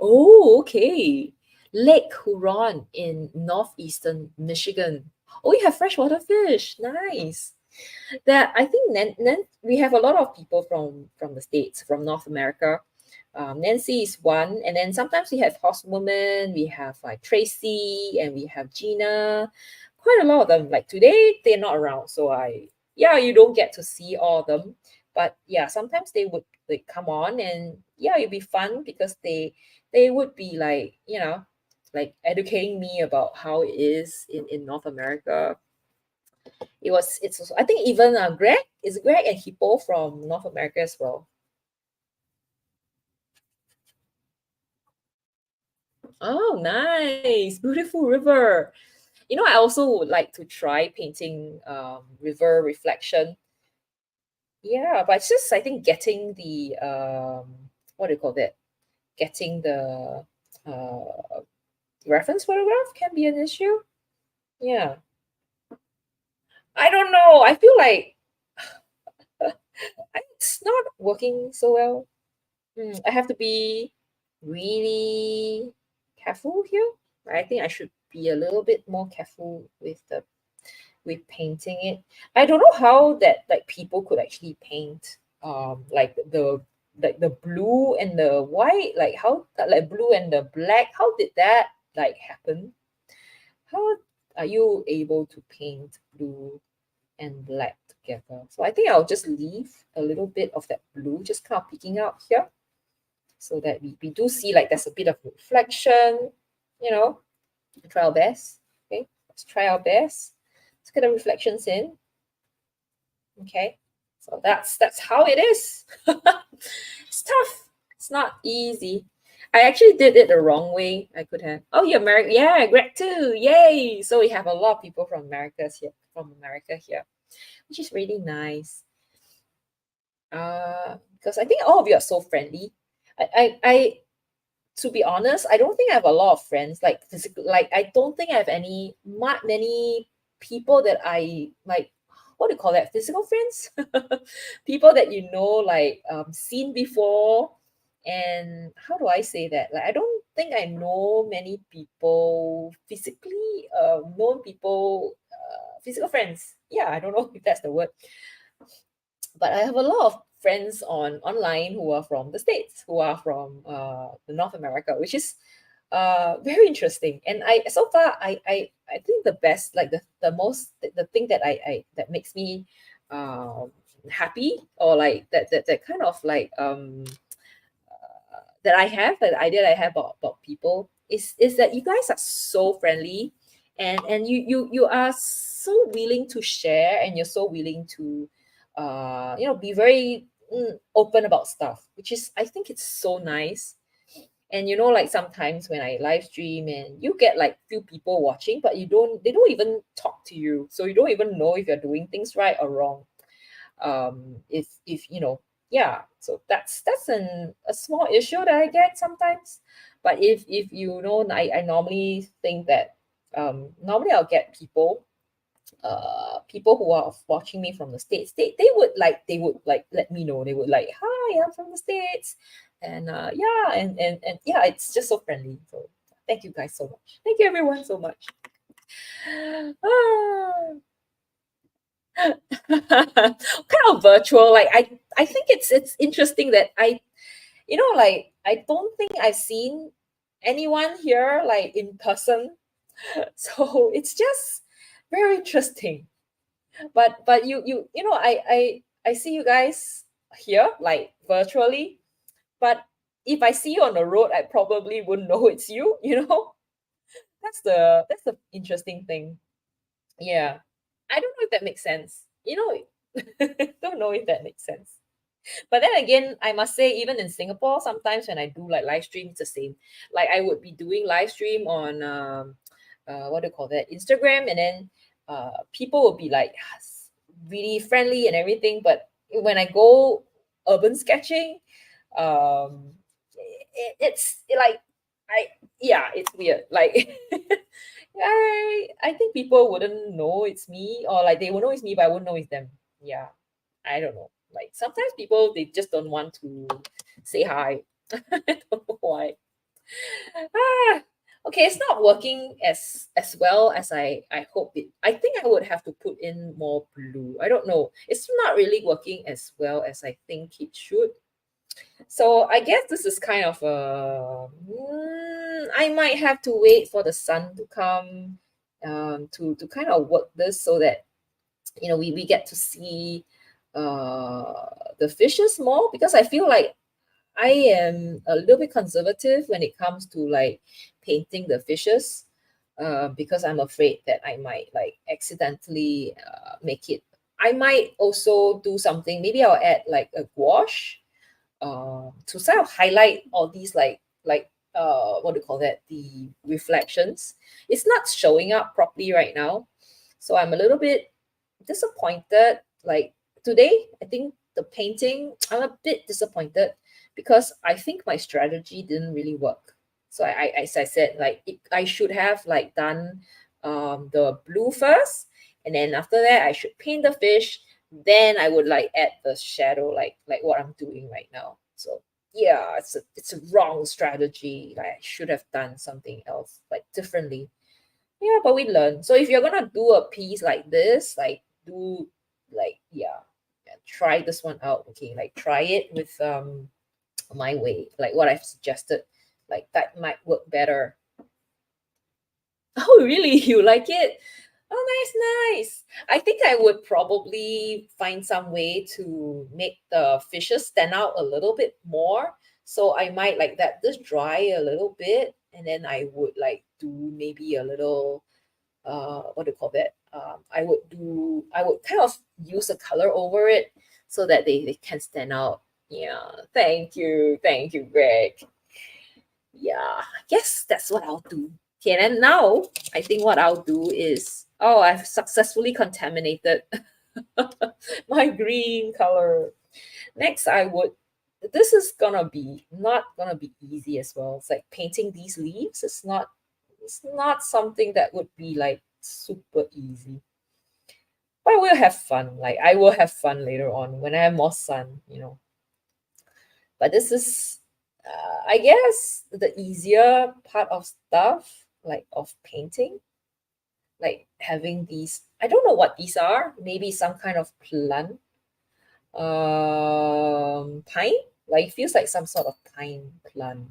Oh, okay. Lake Huron in northeastern Michigan. Oh, you have freshwater fish. Nice. That I think then we have a lot of people from the states, from North America. Nancy is one, and then sometimes we have Horsewoman, we have like Tracy, and we have Gina. Quite a lot of them. Like today, they're not around, so you don't get to see all of them. But yeah, sometimes they would like come on, and yeah, it'd be fun because they would be like like educating me about how it is in North America. It's also, I think even Greg and Hippo from North America as well. Oh, nice. Beautiful river. You know, I also would like to try painting river reflection. Yeah, but it's just I think getting the what do you call that? Getting the reference photograph can be an issue. Yeah. I don't know. I feel like it's not working so well. I have to be really careful here. I think I should be a little bit more careful with painting it. I don't know how that like people could actually paint like the blue and the white, like how like blue and the black. How did that like happen? How are you able to paint blue and black together? So I think I'll just leave a little bit of that blue just kind of peeking out here so that we do see like there's a bit of reflection, you know, try our best. Okay, let's try our best. Let's get the reflections in. Okay, so that's how it is. It's tough. It's not easy. I actually did it the wrong way. I could have. Oh, you're American. Yeah, Greg too. Yay! So we have a lot of people from America here, which is really nice. Because I think all of you are so friendly. I to be honest, I don't think I have a lot of friends like physical. Like I don't think I have many people that I like. what do you call that? Physical friends, people that you know, like seen before. And how do I say that? Like I don't think I know many people physically. Known people, physical friends. Yeah, I don't know if that's the word, but I have a lot of friends on online who are from the States, who are from the North America, which is very interesting. And I so far I think the best, like the most the thing that I that makes me um happy, or like that kind of like that I have, that idea that I have about people is that you guys are so friendly, and you are so willing to share, and you're so willing to be very open about stuff, which is, I think it's so nice. And like sometimes when I live stream and you get like few people watching, but they don't even talk to you, so you don't even know if you're doing things right or wrong. If yeah, so that's a small issue that I get sometimes. But if I normally think that normally I'll get people who are watching me from the States. They would like let me know. They would like, hi, I'm from the States. And yeah, and yeah, it's just so friendly. So thank you guys so much. Thank you everyone so much. Ah. Kind of virtual. Like I think it's interesting that like I don't think I've seen anyone here like in person. So it's just very interesting. But I see you guys here like virtually, but if I see you on the road, I probably wouldn't know it's you. That's the interesting thing. Yeah. I don't know if that makes sense. Don't know if that makes sense. But then again, I must say, even in Singapore, sometimes when I do like live stream, it's the same. Like I would be doing live stream on what do you call that? Instagram, and then people will be like really friendly and everything. But when I go urban sketching, um, it's like I yeah, it's weird. Like I think people wouldn't know it's me, or like they will know it's me, but I wouldn't know it's them. Yeah, I don't know. Like sometimes people, they just don't want to say hi. I don't know why. Ah, okay, it's not working as well as I hope it. I think I would have to put in more blue. I don't know. It's not really working as well as I think it should. So I guess this is kind of I might have to wait for the sun to come to kind of work this, so that we get to see the fishes more, because I feel like I am a little bit conservative when it comes to like painting the fishes, because I'm afraid that I might like accidentally make it. I might also do something. Maybe I'll add like a gouache to sort of highlight all these what do you call that, the reflections. It's not showing up properly right now, so I'm a little bit disappointed. Like today, I think the painting, I'm a bit disappointed because I think my strategy didn't really work. So as I said, like I should have like done the blue first, and then after that I should paint the fish. Then I would like add the shadow, like what I'm doing right now. So yeah, it's a wrong strategy. Like I should have done something else, like differently. Yeah, but we learn. So if you're gonna do a piece like this, like do like yeah, try this one out. Okay, like try it with my way, like what I've suggested. Like that might work better. Oh, really? You like it? Oh, nice, nice. I think I would probably find some way to make the fishes stand out a little bit more. So I might like that this dry a little bit, and then I would like do maybe a little what do you call that? I would kind of use a color over it so that they can stand out. Yeah. Thank you, Greg. Yeah, I guess that's what I'll do. Okay, and now I think what I'll do is, oh, I've successfully contaminated my green color. Next, I would, this is gonna be not gonna be easy as well. It's like painting these leaves. It's not something that would be like super easy. But I will have fun. Like I will have fun later on when I have more sun, you know. But this is, I guess, the easier part of stuff, like of painting, like having these. I don't know what these are. Maybe some kind of plant, pine. Like it feels like some sort of pine plant.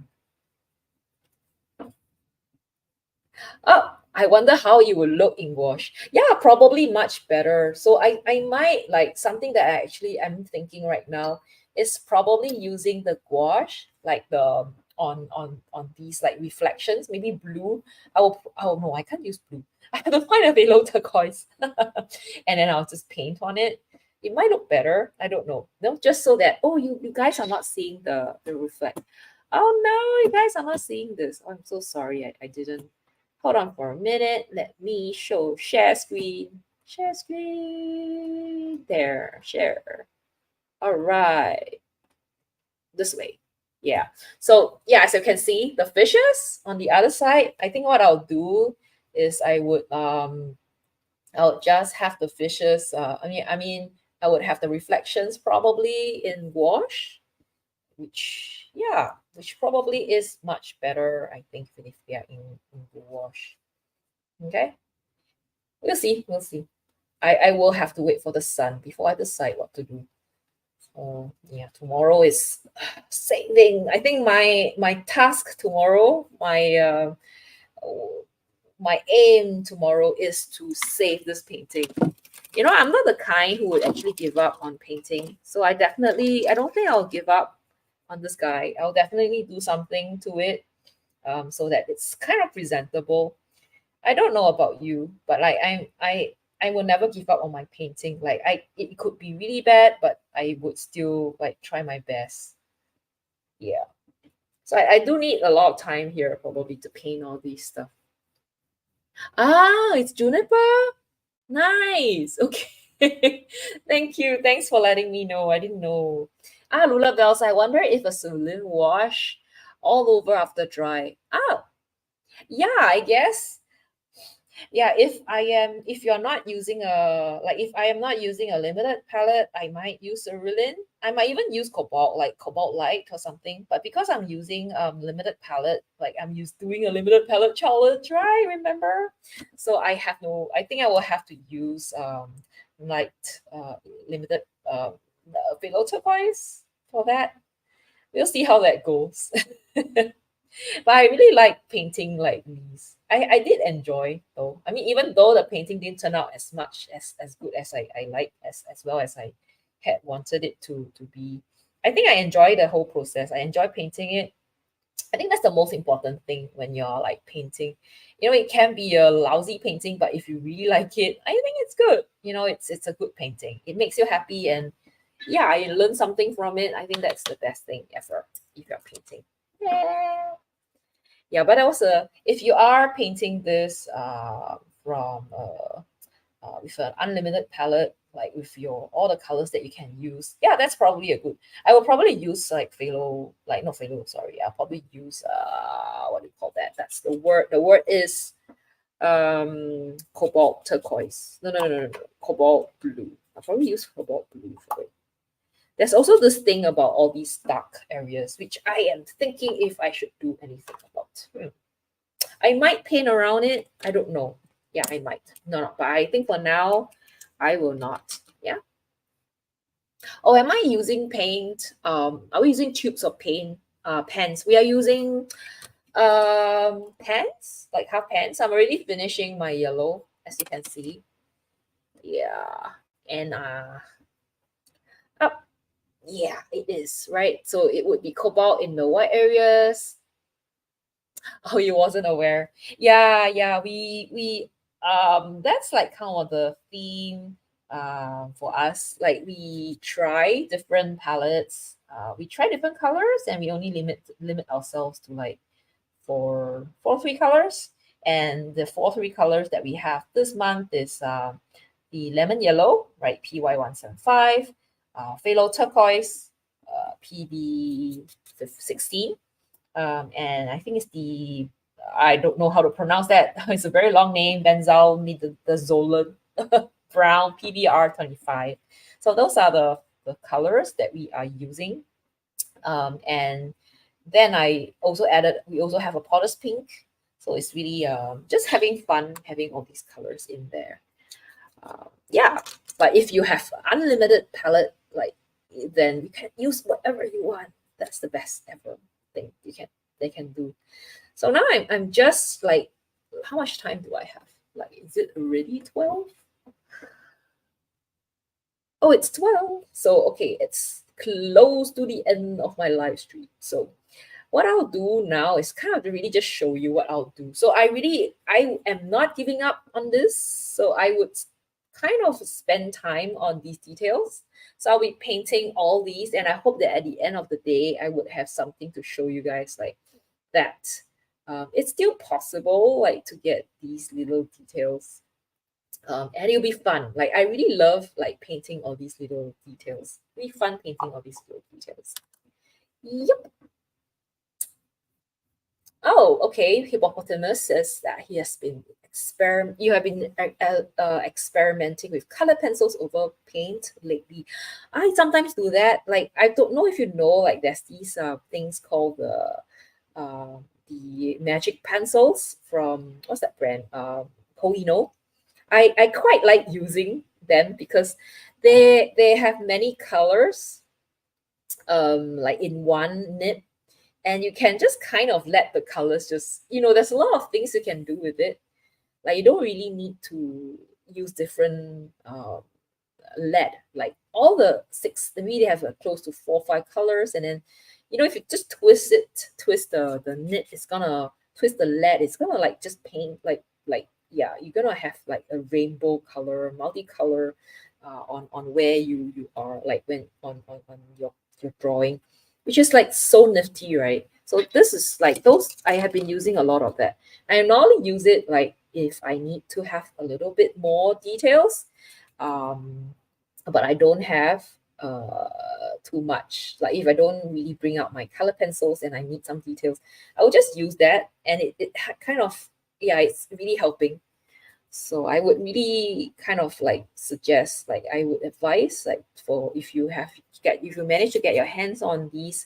Oh, I wonder how it will look in wash. Yeah, probably much better. So I might like something that I actually am thinking right now is probably using the gouache, like the on these like reflections, maybe blue. Oh no, I can't use blue. I have to find a below turquoise. And then I'll just paint on it. It might look better. I don't know. No, just so that you guys are not seeing the reflect. Oh no, you guys are not seeing this. Oh, I'm so sorry. I didn't. Hold on for a minute. Let me share screen. Share screen. There, share. All right. This way. Yeah. So yeah, as you can see, the fishes on the other side, I think what I'll do is I'll just have the fishes. I mean, I would have the reflections probably in wash, which probably is much better, I think, if they are in the wash. Okay, we'll see. We'll see. I will have to wait for the sun before I decide what to do. So yeah, tomorrow is saving. I think my task tomorrow, my aim tomorrow is to save this painting. You know, I'm not the kind who would actually give up on painting. So I don't think I'll give up on this guy. I'll definitely do something to it, so that it's kind of presentable. I don't know about you, but like I will never give up on my painting. Like it could be really bad, but I would still like try my best. Yeah. So I do need a lot of time here probably to paint all these stuff. Ah, it's juniper. Nice. Okay. Thank you. Thanks for letting me know. I didn't know. Ah, Lula Bells, I wonder if a cerulean wash all over after dry. Oh, yeah, I guess. Yeah, if you're not using if I am not using a limited palette, I might use cerulean. I might even use cobalt, like cobalt light or something. But because I'm using limited palette, like doing a limited palette challenge, right? Remember? So I think I will have to use light limited below turquoise for that. We'll see how that goes. But I really like painting like these. I did enjoy though. I mean, even though the painting didn't turn out as much as good as I like, as well as I had wanted it to be. I think I enjoy the whole process. I enjoy painting it. I think that's the most important thing when you're like painting. You know, it can be a lousy painting, but if you really like it, I think it's good. You know, it's a good painting. It makes you happy, and yeah, you learn something from it. I think that's the best thing ever if you're painting. Yeah. Yeah, but also if you are painting this from with an unlimited palette, like with your all the colors that you can use, yeah, that's probably a good. I will probably use like phthalo, like not phthalo, sorry. I'll probably use what do you call that? That's the word. The word is cobalt turquoise. No, cobalt blue. I'll probably use cobalt blue for it. There's also this thing about all these dark areas, which I am thinking if I should do anything about. I might paint around it. I don't know. Yeah, I might. No, but I think for now, I will not. Yeah. Oh, am I using paint? Are we using tubes of paint? Pens. We are using pens, like half pens. I'm already finishing my yellow, as you can see. Yeah. And up. Yeah, it is, right? So it would be cobalt in the white areas. Oh, you wasn't aware. Yeah, we that's like kind of the theme for us. Like we try different palettes, we try different colors, and we only limit ourselves to like four three colors. And the four three colors that we have this month is the lemon yellow, right? PY175, phthalo turquoise, PB16, and I think I don't know how to pronounce that. It's a very long name, Benzimidazolone. brown PBR 25. So those are the colors that we are using. And then we also have a potter's pink. So it's really just having fun having all these colors in there. Yeah, but if you have unlimited palette, like, then you can use whatever you want. That's the best ever thing they can do. So now I'm just like, how much time do I have? Like, is it already 12? Oh, it's 12. So okay, it's close to the end of my live stream. So what I'll do now is kind of to really just show you what I'll do. So I am not giving up on this. So I would kind of spend time on these details. So I'll be painting all these, and I hope that at the end of the day, I would have something to show you guys like that. It's still possible like to get these little details. And it'll be fun. Like, I really love like painting all these little details. Really fun painting all these little details. Yep. Oh, okay. Hippopotamus says that he has been you have been experimenting with color pencils over paint lately. I sometimes do that. Like, I don't know if you know, like, there's these things called the magic pencils from, what's that brand? Koino. I quite like using them because they have many colors like in one nib, and you can just kind of let the colors just, there's a lot of things you can do with it. Like, you don't really need to use different lead. Like, all the six, maybe they have close to 4 or 5 colors, and then if you just twist the nib, it's gonna twist the lead, it's gonna like just paint like yeah, you're gonna have like a rainbow color, multicolor on where you are, like when on your drawing, which is like so nifty, right? So this is like those, I have been using a lot of that. I normally use it like if I need to have a little bit more details, but I don't have too much. Like, if I don't really bring out my color pencils and I need some details, I will just use that, and it kind of, yeah, it's really helping. So I would really kind of like suggest, like, I would advise, like, for if you manage to get your hands on these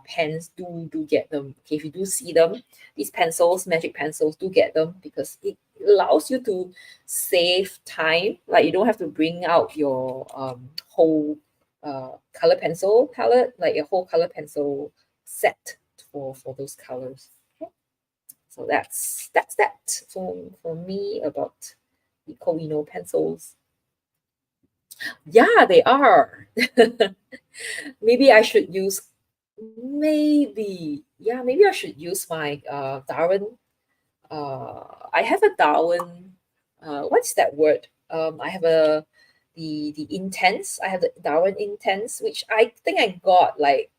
pens, do get them. Okay, if you do see them, these pencils, magic pencils, do get them, because it allows you to save time. Like, you don't have to bring out your whole color pencil palette, like a whole color pencil set for those colors. Okay. So that's that for me about the Koino pencils. Yeah, they are. Maybe I should use, maybe I should use my Darwin. I have a Darwin. What's that word? I have the Intense. I have the Darwin Intense, which I think I got like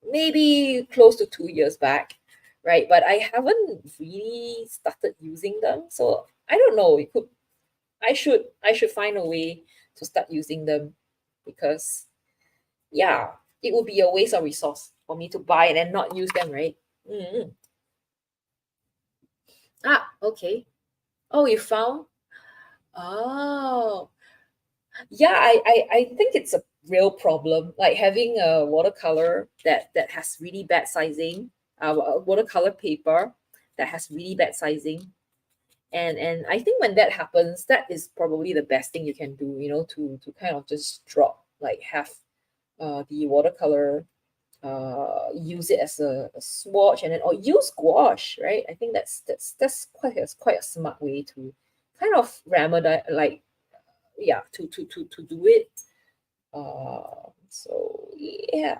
maybe close to 2 years back, right? But I haven't really started using them, so I don't know. I should find a way to start using them, because yeah, it would be a waste of resource for me to buy and then not use them, right? Mm. Ah, okay. Oh, you found? Oh, yeah. I think it's a real problem. Like, having a watercolor that has really bad sizing, watercolor paper that has really bad sizing, and I think when that happens, that is probably the best thing you can do. To kind of just drop, like, have the watercolor, use it as a swatch, and then, or use gouache, right? I think that's quite a smart way to kind of remedy, like, yeah, to do it. So yeah,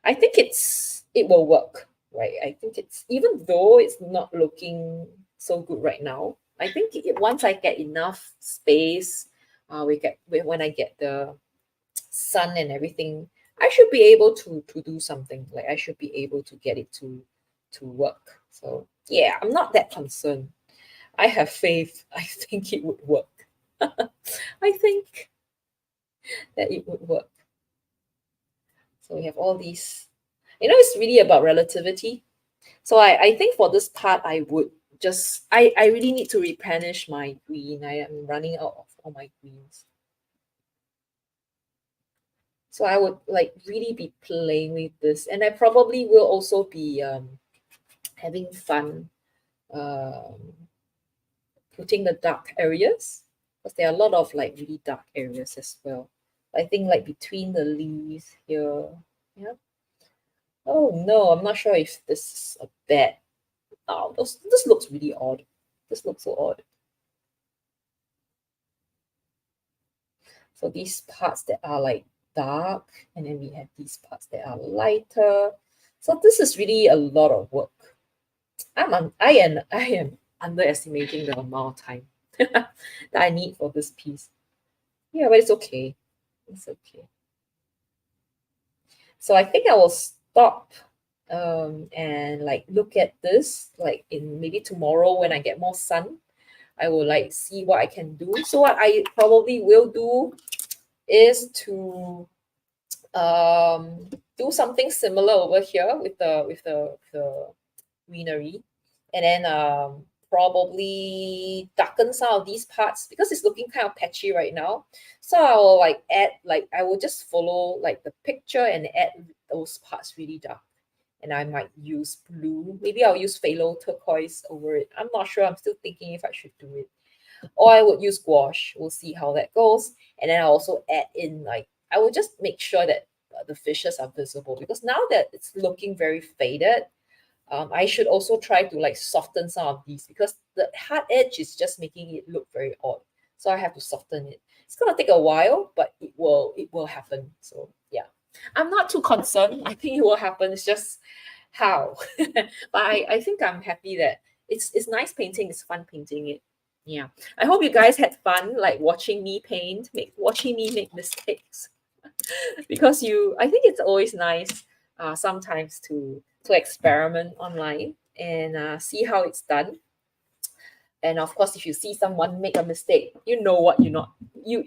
I think it will work, right? I think it's, even though it's not looking so good right now, I think once I get enough space, when I get the sun and everything, I should be able to do something. Like, I should be able to get it to work. So yeah, I'm not that concerned. I have faith. I think it would work. I think that it would work. So we have all these. It's really about relativity. So I think for this part, I would just I really need to replenish my green. I am running out of all my greens. So I would like really be playing with this, and I probably will also be having fun um, putting the dark areas, because there are a lot of like really dark areas as well. I think like between the leaves here. Yeah. Oh no, I'm not sure if this is a bad. Oh, this looks really odd. This looks so odd. So these parts that are like dark, and then we have these parts that are lighter. So this is really a lot of work. I am underestimating the amount of time that I need for this piece. Yeah, but it's okay. It's okay. So I think I will stop and like look at this like in maybe tomorrow when I get more sun. I will like see what I can do. So what I probably will do is to um, do something similar over here with the greenery, and then probably darken some of these parts because it's looking kind of patchy right now. So I will like add, like I will just follow like the picture and add those parts really dark. And I might use blue. Maybe I'll use phthalo turquoise over it. I'm not sure. I'm still thinking if I should do it. Or I would use gouache. We'll see how that goes. And then I'll also add in like, I will just make sure that the fishes are visible, because now that it's looking very faded, I should also try to like soften some of these, because the hard edge is just making it look very odd. So I have to soften it. It's gonna take a while, but it will happen. So yeah, I'm not too concerned. I think it will happen. It's just how. But I think I'm happy that it's nice painting. It's fun painting it. Yeah, I hope you guys had fun like watching me paint, watching me make mistakes. Because I think it's always nice sometimes to experiment online and see how it's done. And of course, if you see someone make a mistake, you know what you're not you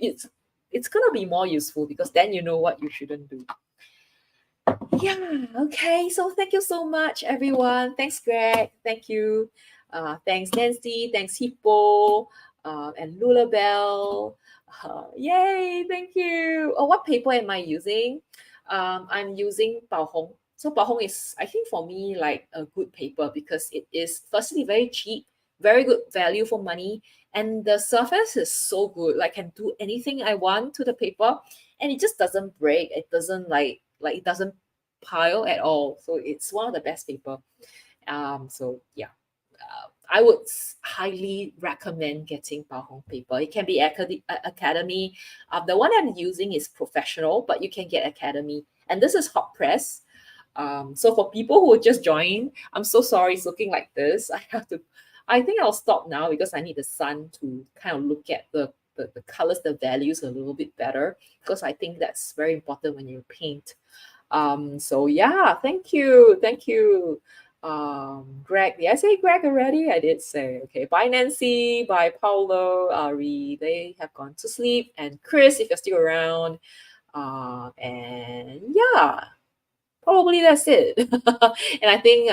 it's gonna be more useful, because then you know what you shouldn't do. Yeah, okay. So thank you so much, everyone. Thanks, Greg. Thank you. Thanks, Nancy. Thanks, Hippo. And Lulabelle. Yay, thank you. Oh, what paper am I using? I'm using Bao Hong. So Bao Hong is, I think for me, like a good paper, because it is firstly very cheap, very good value for money, and the surface is so good. Like, can do anything I want to the paper, and it just doesn't break. It doesn't like it doesn't pile at all. So it's one of the best paper. So yeah, I would highly recommend getting Bao Hong paper. It can be Academy. The one I'm using is professional, but you can get Academy, and this is hot press. So for people who just joined, I'm so sorry it's looking like this. I think I'll stop now because I need the sun to kind of look at the colors, the values a little bit better, because I think that's very important when you paint. So yeah, thank you. Thank you. Greg, did I say Greg already? I did say. Okay, bye Nancy, bye Paulo, Ari, they have gone to sleep, and Chris, if you're still around. And yeah, probably that's it. And I think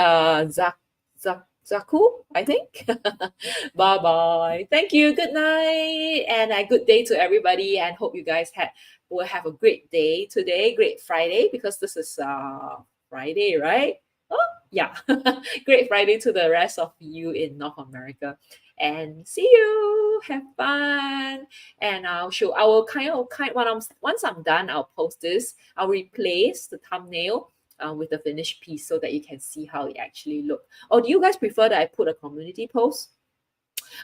Zaku, I think. Bye bye. Thank you. Good night and a good day to everybody. And hope you guys will have a great day today. Great Friday, because this is Friday, right? Oh yeah. Great Friday to the rest of you in North America. And see you. Have fun. And I will once I'm done, I'll post this. I'll replace the thumbnail with the finished piece, so that you can see how it actually look. Or do you guys prefer that I put a community post?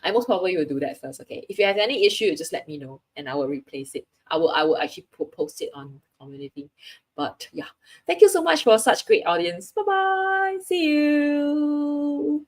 I most probably will do that first. Okay. If you have any issue, just let me know and I will replace it. I will actually post it on community. But yeah, thank you so much for such great audience. Bye bye. See you.